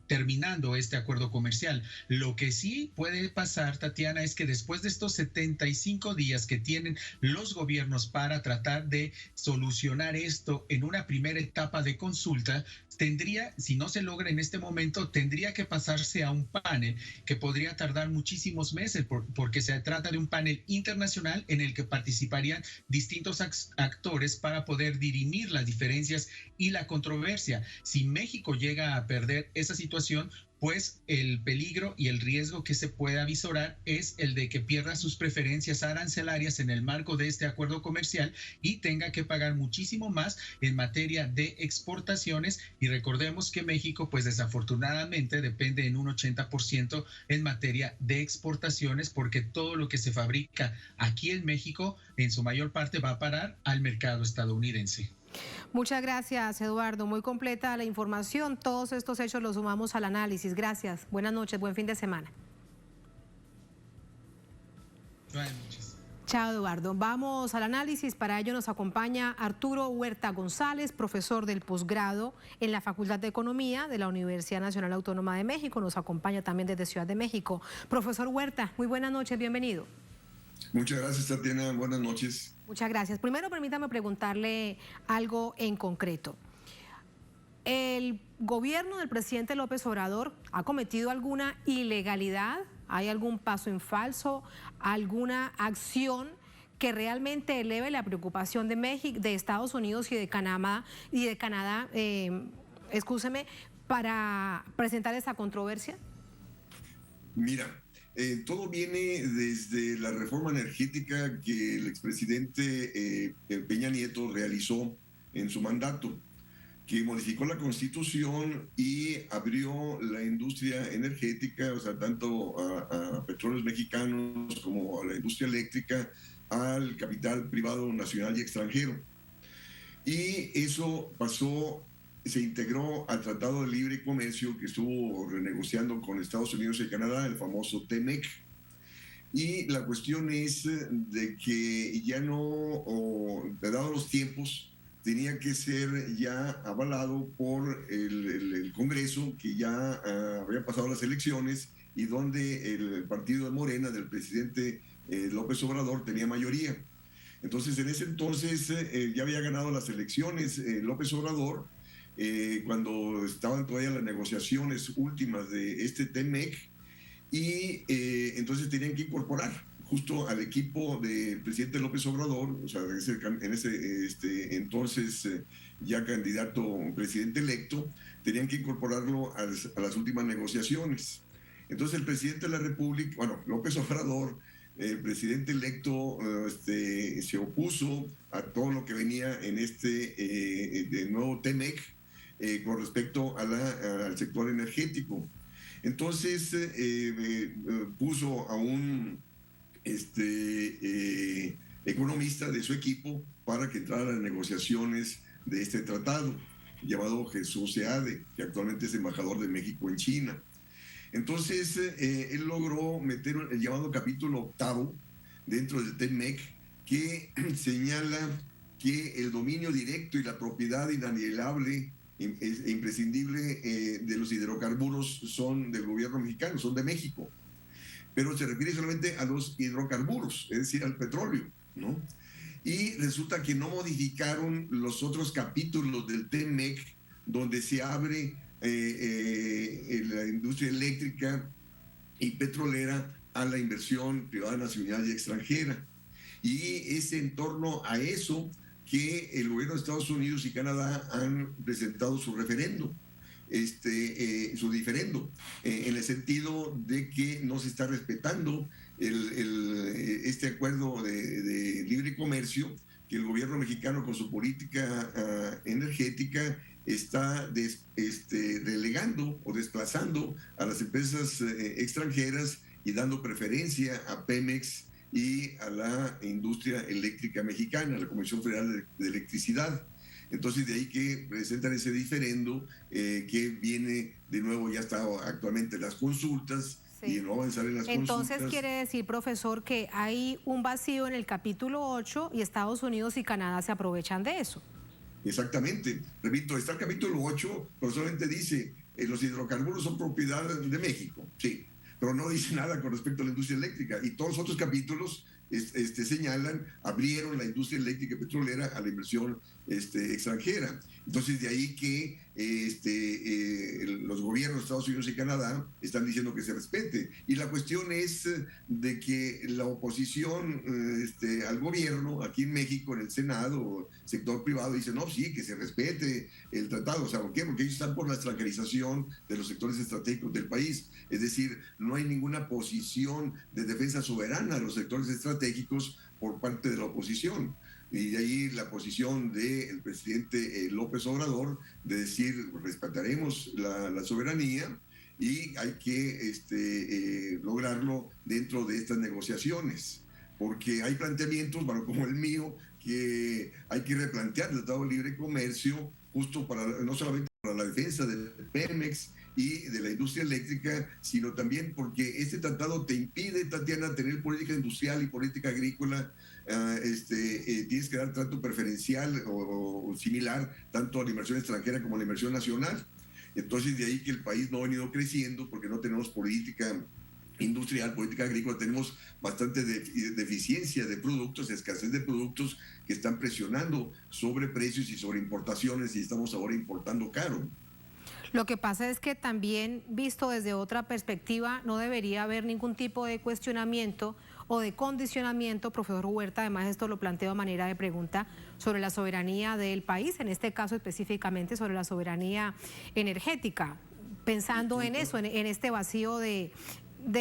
terminando este acuerdo comercial. Lo que sí puede pasar, Tatiana, es que después de estos 75 días que tienen los gobiernos para tratar de solucionar esto en una primera etapa de consulta, tendría, si no se logra en este momento, tendría que pasarse a un panel que podría tardar muchísimos meses porque se trata de un panel internacional en el que participarían distintos actores para poder dirimir las diferencias y la controversia. Si México llega a perder esa situación, pues el peligro y el riesgo que se puede avisorar es el de que pierda sus preferencias arancelarias en el marco de este acuerdo comercial y tenga que pagar muchísimo más en materia de exportaciones. Y recordemos que México, pues desafortunadamente, depende en un 80% en materia de exportaciones, porque todo lo que se fabrica aquí en México, en su mayor parte, va a parar al mercado estadounidense. Muchas gracias, Eduardo. Muy completa la información. Todos estos hechos los sumamos al análisis. Gracias. Buenas noches. Buen fin de semana. Buenas noches. Chao, Eduardo. Vamos al análisis. Para ello nos acompaña Arturo Huerta González, profesor del posgrado en la Facultad de Economía de la Universidad Nacional Autónoma de México. Nos acompaña también desde Ciudad de México. Profesor Huerta, muy buenas noches, bienvenido. Muchas gracias, Tatiana. Buenas noches. Muchas gracias. Primero, permítame preguntarle algo en concreto. ¿El gobierno del presidente López Obrador ha cometido alguna ilegalidad? ¿Hay algún paso en falso? ¿Alguna acción que realmente eleve la preocupación de México, de Estados Unidos y de Canadá, para presentar esa controversia? Mira, todo viene desde la reforma energética que el expresidente Peña Nieto realizó en su mandato, que modificó la Constitución y abrió la industria energética, o sea, tanto a petróleos mexicanos como a la industria eléctrica, al capital privado nacional y extranjero. Y eso pasó, se integró al Tratado de Libre Comercio que estuvo renegociando con Estados Unidos y Canadá, el famoso TEMEC. Y la cuestión es de que ya no, dados los tiempos, tenía que ser ya avalado por el Congreso, que ya había pasado las elecciones y donde el partido de Morena, del presidente López Obrador, tenía mayoría. Entonces, en ese entonces ya había ganado las elecciones López Obrador, cuando estaban todavía las negociaciones últimas de este TEMEC, y entonces tenían que incorporar justo al equipo del presidente López Obrador, o sea, en ese entonces ya candidato presidente electo, tenían que incorporarlo a las últimas negociaciones. Entonces el presidente de la República, bueno, López Obrador, el presidente electo, se opuso a todo lo que venía en de nuevo TEMEC con respecto al sector energético. Entonces puso a un economista de su equipo para que entrara a las negociaciones de este tratado, llamado Jesús Seade, que actualmente es embajador de México en China. Entonces, él logró meter el llamado capítulo 8 dentro del TEMEC, que señala que el dominio directo y la propiedad inalienable e imprescindible de los hidrocarburos son del gobierno mexicano, son de México. Pero se refiere solamente a los hidrocarburos, es decir, al petróleo, ¿no? Y resulta que no modificaron los otros capítulos del TEMEC, donde se abre la industria eléctrica y petrolera a la inversión privada, nacional y extranjera. Y es en torno a eso que el gobierno de Estados Unidos y Canadá han presentado su referendo. Su diferendo, en el sentido de que no se está respetando este acuerdo de libre comercio, que el gobierno mexicano con su política energética está relegando o desplazando a las empresas extranjeras y dando preferencia a Pemex y a la industria eléctrica mexicana, a la Comisión Federal de Electricidad. Entonces, de ahí que presentan ese diferendo que viene de nuevo, ya está actualmente las consultas, sí, y no avanzar en las consultas. Entonces, quiere decir, profesor, que hay un vacío en el capítulo 8 y Estados Unidos y Canadá se aprovechan de eso. Exactamente. Repito, está el capítulo 8, pero solamente dice los hidrocarburos son propiedad de México, sí, pero no dice nada con respecto a la industria eléctrica. Y todos los otros capítulos señalan, abrieron la industria eléctrica y petrolera a la inversión extranjera. Entonces, de ahí que los gobiernos de Estados Unidos y Canadá están diciendo que se respete. Y la cuestión es de que la oposición al gobierno aquí en México, en el Senado, sector privado, dice, no, sí, que se respete el tratado. O sea, ¿por qué? Porque ellos están por la extranjerización de los sectores estratégicos del país. Es decir, no hay ninguna posición de defensa soberana de los sectores estratégicos por parte de la oposición. Y de ahí la posición del presidente López Obrador de decir, respetaremos la soberanía y hay que lograrlo dentro de estas negociaciones, porque hay planteamientos, bueno, como el mío, que hay que replantear el Tratado de Libre Comercio justo para, no solamente para la defensa del Pemex y de la industria eléctrica, sino también porque este tratado te impide, Tatiana, tener política industrial y política agrícola. Tienes que dar trato preferencial o similar tanto a la inversión extranjera como a la inversión nacional. Entonces, de ahí que el país no ha venido creciendo porque no tenemos política industrial, política agrícola, tenemos bastante deficiencia de productos, escasez de productos que están presionando sobre precios y sobre importaciones, y estamos ahora importando caro. Lo que pasa es que también, visto desde otra perspectiva, no debería haber ningún tipo de cuestionamiento o de condicionamiento, profesor Huerta. Además, esto lo planteo a manera de pregunta sobre la soberanía del país, en este caso específicamente sobre la soberanía energética, pensando en eso, en este vacío de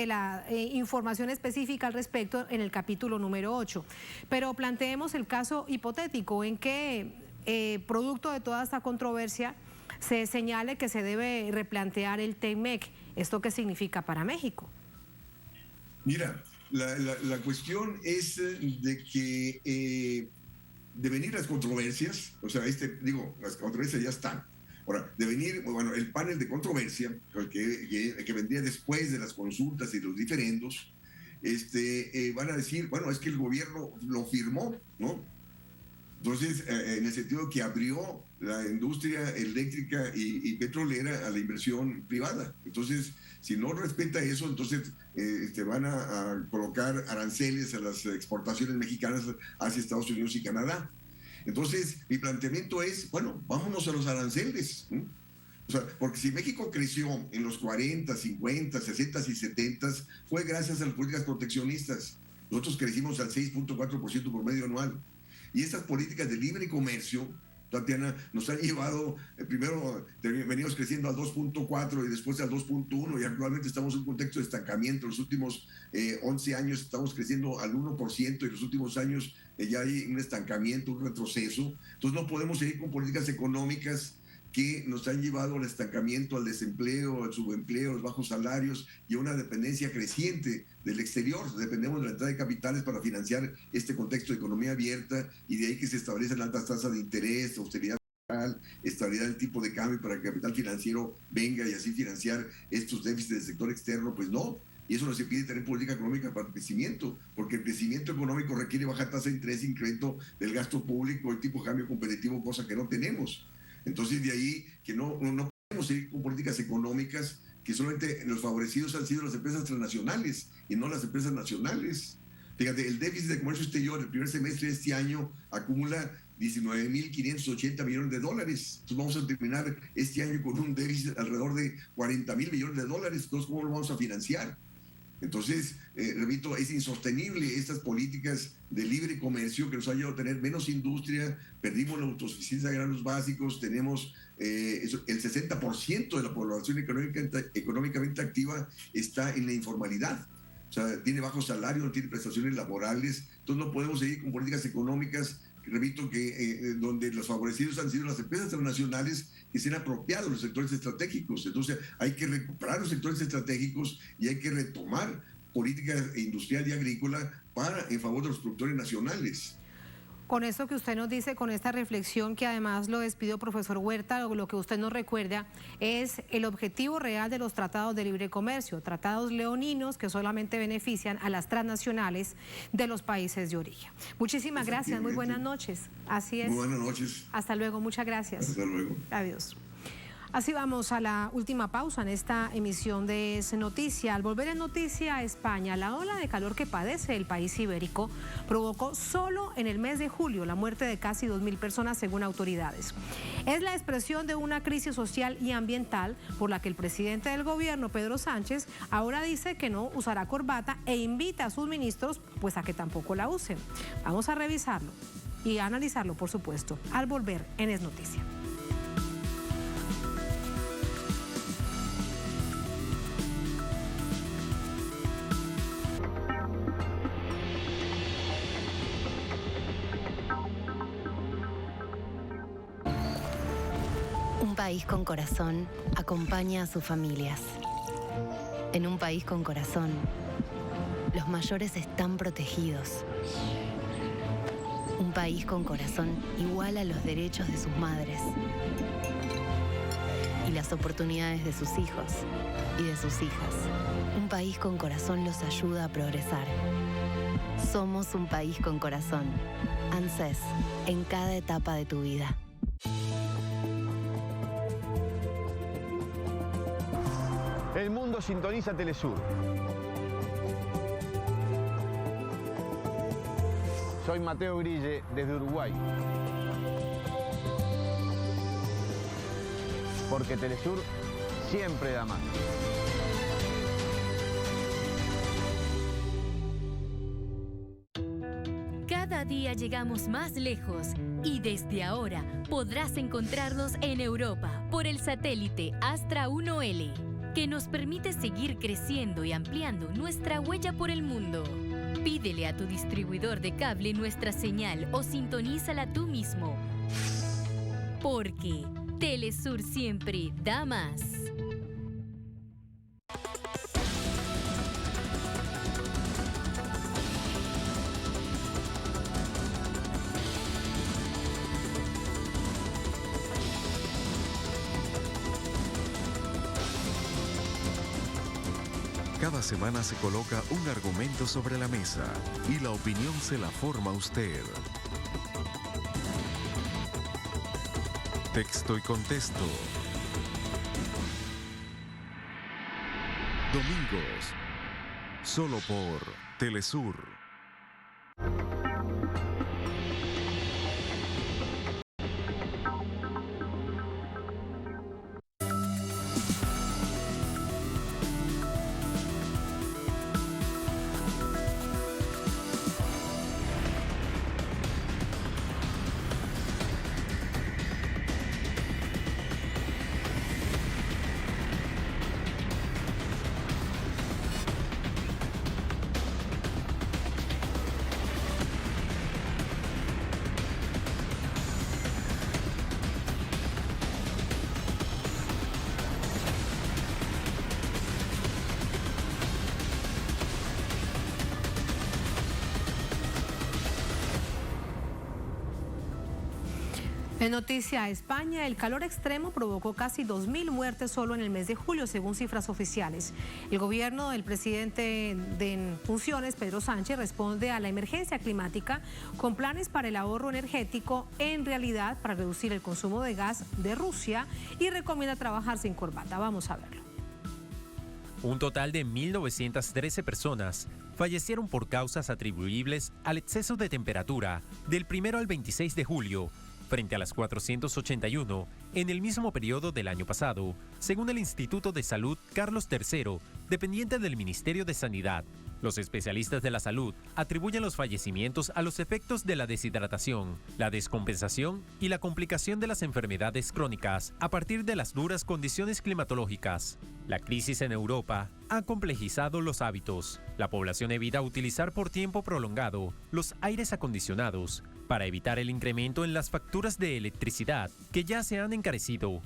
la información específica al respecto en el capítulo número 8. Pero planteemos el caso hipotético en que, producto de toda esta controversia, se señale que se debe replantear el TEMEC. ¿Esto qué significa para México? Mira, la cuestión es de que de venir las controversias, o sea, las controversias ya están. Ahora, de venir, bueno, el panel de controversia, que vendría después de las consultas y los diferendos, van a decir, bueno, es que el gobierno lo firmó, ¿no? Entonces, en el sentido que abrió la industria eléctrica y petrolera a la inversión privada. Entonces, si no respeta eso, entonces van a colocar aranceles a las exportaciones mexicanas hacia Estados Unidos y Canadá. Entonces, mi planteamiento es, bueno, vámonos a los aranceles, ¿no? O sea, porque si México creció en los 40, 50, 60 y 70, fue gracias a las políticas proteccionistas. Nosotros crecimos al 6.4% por medio anual. Y estas políticas de libre comercio, Tatiana, nos han llevado, primero venimos creciendo al 2.4 y después al 2.1, y actualmente estamos en un contexto de estancamiento. Los últimos 11 años estamos creciendo al 1%, y los últimos años ya hay un estancamiento, un retroceso. Entonces no podemos seguir con políticas económicas que nos han llevado al estancamiento, al desempleo, al subempleo, a los bajos salarios y a una dependencia creciente del exterior. Dependemos de la entrada de capitales para financiar este contexto de economía abierta, y de ahí que se establecen altas tasas de interés, austeridad fiscal, estabilidad del tipo de cambio para que el capital financiero venga y así financiar estos déficits del sector externo. Pues no, y eso nos impide tener política económica para el crecimiento, porque el crecimiento económico requiere baja tasa de interés, incremento del gasto público, el tipo de cambio competitivo, cosa que no tenemos. Entonces, de ahí que no podemos seguir con políticas económicas que solamente los favorecidos han sido las empresas transnacionales y no las empresas nacionales. Fíjate, el déficit de comercio exterior el primer semestre de este año acumula 19.580 millones de dólares. Entonces vamos a terminar este año con un déficit alrededor de 40.000 millones de dólares. Entonces, ¿cómo lo vamos a financiar? Entonces, repito, es insostenible estas políticas de libre comercio que nos han llevado a tener menos industria, perdimos la autosuficiencia de granos básicos, tenemos el 60% de la población económicamente activa está en la informalidad. O sea, tiene bajo salario, no tiene prestaciones laborales. Entonces no podemos seguir con políticas económicas, repito, que donde los favorecidos han sido las empresas transnacionales que se han apropiado de los sectores estratégicos. Entonces hay que recuperar los sectores estratégicos y hay que retomar política industrial y agrícola en favor de los productores nacionales. Con esto que usted nos dice, con esta reflexión que además lo despido, profesor Huerta, lo que usted nos recuerda es el objetivo real de los tratados de libre comercio, tratados leoninos que solamente benefician a las transnacionales de los países de origen. Muchísimas gracias, muy buenas noches. Así es. Muy buenas noches. Hasta luego, muchas gracias. Hasta luego. Adiós. Así vamos a la última pausa en esta emisión de Es Noticia. Al volver en Noticia a España, la ola de calor que padece el país ibérico provocó solo en el mes de julio la muerte de casi 2.000 personas según autoridades. Es la expresión de una crisis social y ambiental por la que el presidente del gobierno, Pedro Sánchez, ahora dice que no usará corbata e invita a sus ministros pues a que tampoco la usen. Vamos a revisarlo y a analizarlo, por supuesto, al volver en Es Noticia. Un país con corazón acompaña a sus familias. En un país con corazón, los mayores están protegidos. Un país con corazón iguala los derechos de sus madres. Y las oportunidades de sus hijos y de sus hijas. Un país con corazón los ayuda a progresar. Somos un país con corazón. ANSES, en cada etapa de tu vida. El mundo sintoniza Telesur. Soy Mateo Grille, desde Uruguay. Porque Telesur siempre da más. Cada día llegamos más lejos y desde ahora podrás encontrarnos en Europa por el satélite Astra 1L, que nos permite seguir creciendo y ampliando nuestra huella por el mundo. Pídele a tu distribuidor de cable nuestra señal o sintonízala tú mismo. Porque Telesur siempre da más. Cada semana se coloca un argumento sobre la mesa y la opinión se la forma usted. Texto y contexto. Domingos. Solo por Telesur. En noticia a España, el calor extremo provocó casi 2.000 muertes solo en el mes de julio, según cifras oficiales. El gobierno del presidente en funciones, Pedro Sánchez, responde a la emergencia climática con planes para el ahorro energético, en realidad para reducir el consumo de gas de Rusia, y recomienda trabajar sin corbata. Vamos a verlo. Un total de 1.913 personas fallecieron por causas atribuibles al exceso de temperatura del 1 al 26 de julio, frente a las 481 en el mismo periodo del año pasado, según el Instituto de Salud Carlos III, dependiente del Ministerio de Sanidad. Los especialistas de la salud atribuyen los fallecimientos a los efectos de la deshidratación, la descompensación y la complicación de las enfermedades crónicas a partir de las duras condiciones climatológicas. La crisis en Europa ha complejizado los hábitos. La población evita utilizar por tiempo prolongado los aires acondicionados para evitar el incremento en las facturas de electricidad que ya se han encarecido.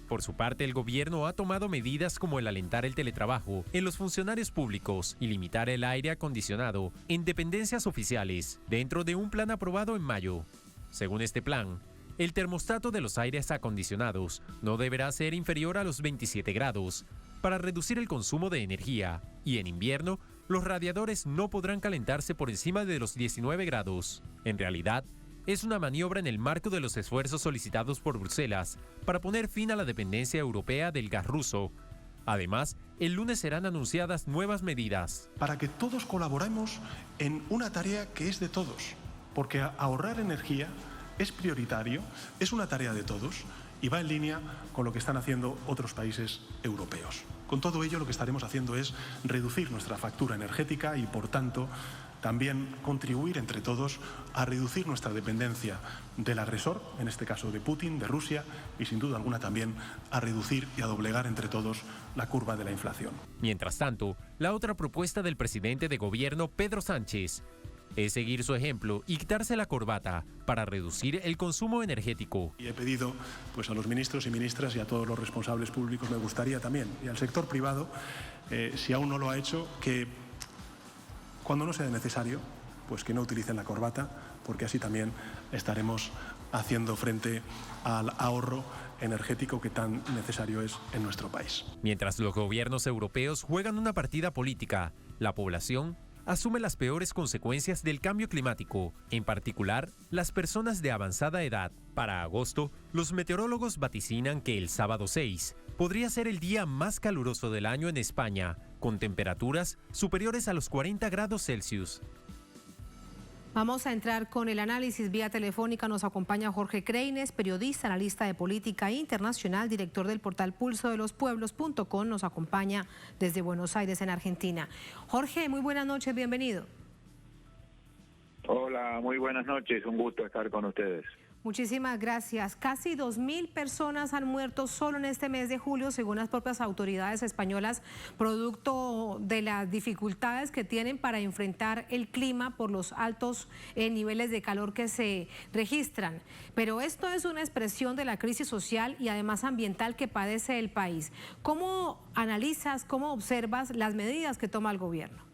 Por su parte, el gobierno ha tomado medidas como el alentar el teletrabajo en los funcionarios públicos y limitar el aire acondicionado en dependencias oficiales, dentro de un plan aprobado en mayo. Según este plan, el termostato de los aires acondicionados no deberá ser inferior a los 27 grados para reducir el consumo de energía, y en invierno, los radiadores no podrán calentarse por encima de los 19 grados. En realidad, es una maniobra en el marco de los esfuerzos solicitados por Bruselas para poner fin a la dependencia europea del gas ruso. Además, el lunes serán anunciadas nuevas medidas. Para que todos colaboremos en una tarea que es de todos, porque ahorrar energía es prioritario, es una tarea de todos y va en línea con lo que están haciendo otros países europeos. Con todo ello, lo que estaremos haciendo es reducir nuestra factura energética y, por tanto, también contribuir entre todos a reducir nuestra dependencia del agresor, en este caso de Putin, de Rusia, y sin duda alguna también a reducir y a doblegar entre todos la curva de la inflación. Mientras tanto, la otra propuesta del presidente de gobierno, Pedro Sánchez, es seguir su ejemplo y quitarse la corbata para reducir el consumo energético. Y he pedido a los ministros y ministras y a todos los responsables públicos, me gustaría también, y al sector privado, si aún no lo ha hecho, que cuando no sea necesario, que no utilicen la corbata, porque así también estaremos haciendo frente al ahorro energético que tan necesario es en nuestro país. Mientras los gobiernos europeos juegan una partida política, la población asume las peores consecuencias del cambio climático, en particular las personas de avanzada edad. Para agosto, los meteorólogos vaticinan que el sábado 6 podría ser el día más caluroso del año en España, con temperaturas superiores a los 40 grados Celsius. Vamos a entrar con el análisis vía telefónica. Nos acompaña Jorge Creines, periodista, analista de política internacional, director del portal pulsodelospueblos.com. Nos acompaña desde Buenos Aires, en Argentina. Jorge, muy buenas noches, bienvenido. Hola, muy buenas noches, un gusto estar con ustedes. Muchísimas gracias. Casi 2.000 personas han muerto solo en este mes de julio, según las propias autoridades españolas, producto de las dificultades que tienen para enfrentar el clima por los altos niveles de calor que se registran. Pero esto es una expresión de la crisis social y además ambiental que padece el país. ¿Cómo analizas, cómo observas las medidas que toma el gobierno?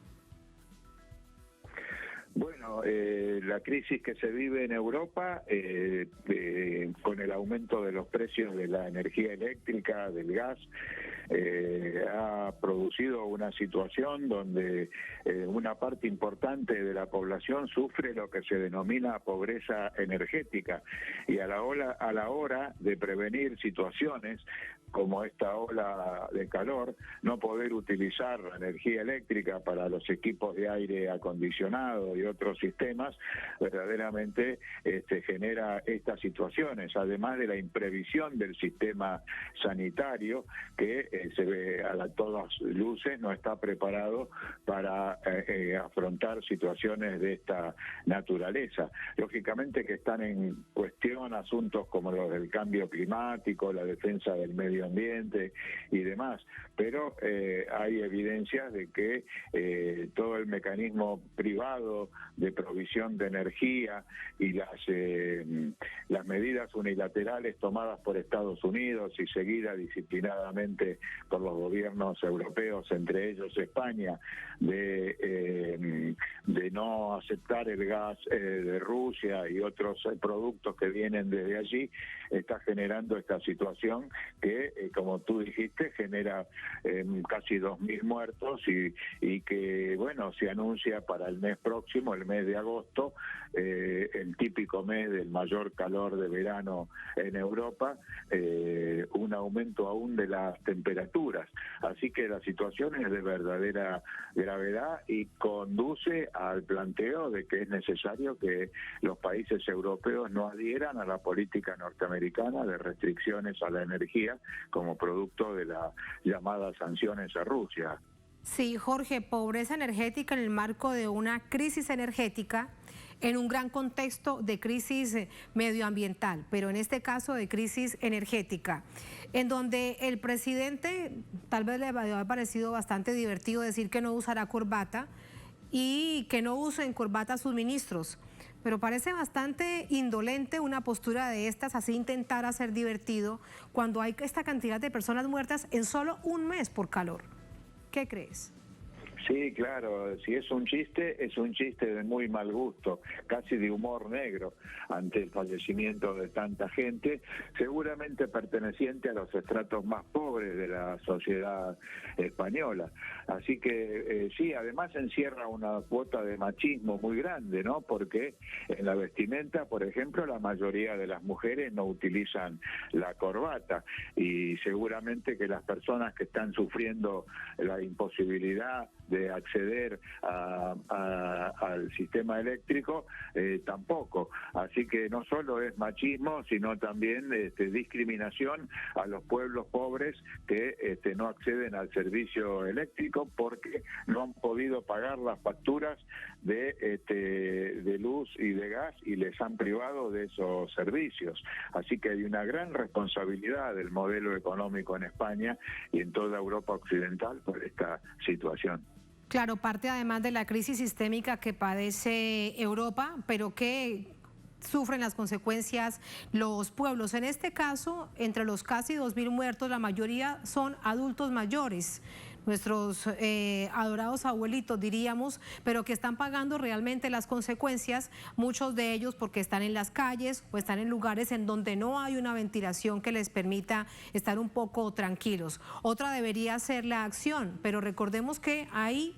Bueno, la crisis que se vive en Europa, con el aumento de los precios de la energía eléctrica, del gas, ha producido una situación donde una parte importante de la población sufre lo que se denomina pobreza energética, y a la hora de prevenir situaciones como esta ola de calor, no poder utilizar la energía eléctrica para los equipos de aire acondicionado y otros sistemas, verdaderamente genera estas situaciones, además de la imprevisión del sistema sanitario que se ve a todas luces no está preparado para afrontar situaciones de esta naturaleza. Lógicamente que están en cuestión asuntos como los del cambio climático, la defensa del medio ambiente y demás, pero hay evidencias de que todo el mecanismo privado de provisión de energía y las medidas unilaterales tomadas por Estados Unidos y seguidas disciplinadamente por los gobiernos europeos, entre ellos España, de no aceptar el gas de Rusia y otros productos que vienen desde allí, está generando esta situación que, como tú dijiste, genera casi 2.000 muertos y que, bueno, se anuncia para el mes próximo, el mes de agosto, el típico mes del mayor calor de verano en Europa, un aumento aún de las temperaturas. Así que la situación es de verdadera gravedad y conduce al planteo de que es necesario que los países europeos no adhieran a la política norteamericana de restricciones a la energía como producto de las llamadas sanciones a Rusia. Sí, Jorge, pobreza energética en el marco de una crisis energética en un gran contexto de crisis medioambiental, pero en este caso de crisis energética, en donde el presidente tal vez le ha parecido bastante divertido decir que no usará corbata y que no usen corbata sus ministros. Pero parece bastante indolente una postura de estas, así intentar hacer divertido cuando hay esta cantidad de personas muertas en solo un mes por calor. ¿Qué crees? Sí, claro, si es un chiste de muy mal gusto, casi de humor negro ante el fallecimiento de tanta gente, seguramente perteneciente a los estratos más pobres de la sociedad española. Así que sí, además encierra una cuota de machismo muy grande, ¿no? Porque en la vestimenta, por ejemplo, la mayoría de las mujeres no utilizan la corbata y seguramente que las personas que están sufriendo la imposibilidad de acceder al sistema eléctrico tampoco. Así que no solo es machismo, sino también discriminación a los pueblos pobres que no acceden al servicio eléctrico porque no han podido pagar las facturas de luz y de gas y les han privado de esos servicios. Así que hay una gran responsabilidad del modelo económico en España y en toda Europa occidental por esta situación. Claro, parte además de la crisis sistémica que padece Europa, pero que sufren las consecuencias los pueblos. En este caso, entre los casi 2.000 muertos, la mayoría son adultos mayores. nuestros adorados abuelitos, diríamos, pero que están pagando realmente las consecuencias, muchos de ellos porque están en las calles o están en lugares en donde no hay una ventilación que les permita estar un poco tranquilos. Otra debería ser la acción, pero recordemos que hay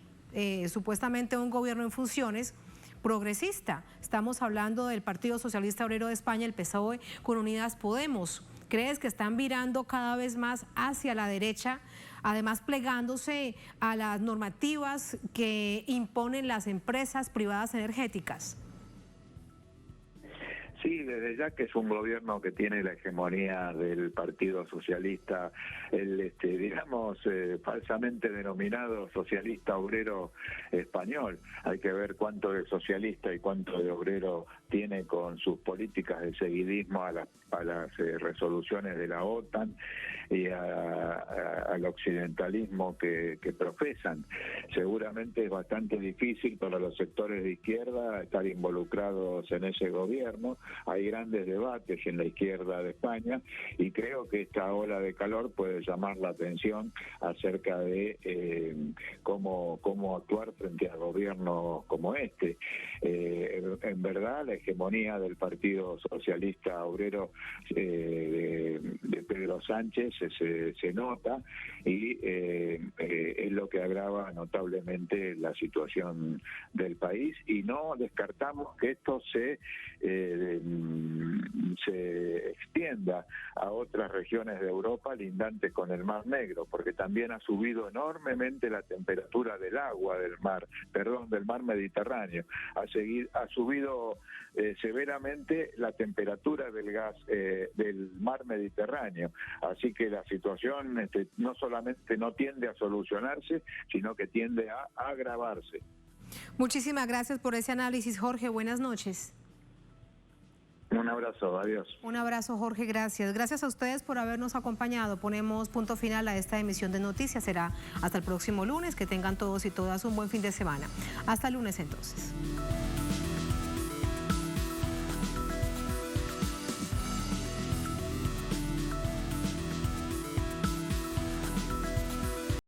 supuestamente un gobierno en funciones progresista. Estamos hablando del Partido Socialista Obrero de España, el PSOE, con Unidas Podemos. ¿Crees que están virando cada vez más hacia la derecha, además plegándose a las normativas que imponen las empresas privadas energéticas? Sí, desde ya que es un gobierno que tiene la hegemonía del Partido Socialista, digamos, falsamente denominado socialista obrero español. Hay que ver cuánto de socialista y cuánto de obrero tiene con sus políticas de seguidismo a las resoluciones de la OTAN y al occidentalismo que profesan. Seguramente es bastante difícil para los sectores de izquierda estar involucrados en ese gobierno. Hay grandes debates en la izquierda de España y creo que esta ola de calor puede llamar la atención acerca de cómo actuar frente a gobiernos como este. En verdad, la hegemonía del Partido Socialista Obrero de Pedro Sánchez se nota y es lo que agrava notablemente la situación del país, y no descartamos que esto se extienda a otras regiones de Europa lindantes con el Mar Negro, porque también ha subido enormemente la temperatura del agua del mar Mediterráneo. Ha subido severamente la temperatura del gas del mar Mediterráneo, así que la situación no solamente no tiende a solucionarse, sino que tiende a agravarse. Muchísimas gracias por ese análisis, Jorge. Buenas noches. Un abrazo, adiós. Un abrazo, Jorge, gracias. Gracias a ustedes por habernos acompañado. Ponemos punto final a esta emisión de noticias. Será hasta el próximo lunes. Que tengan todos y todas un buen fin de semana. Hasta el lunes entonces.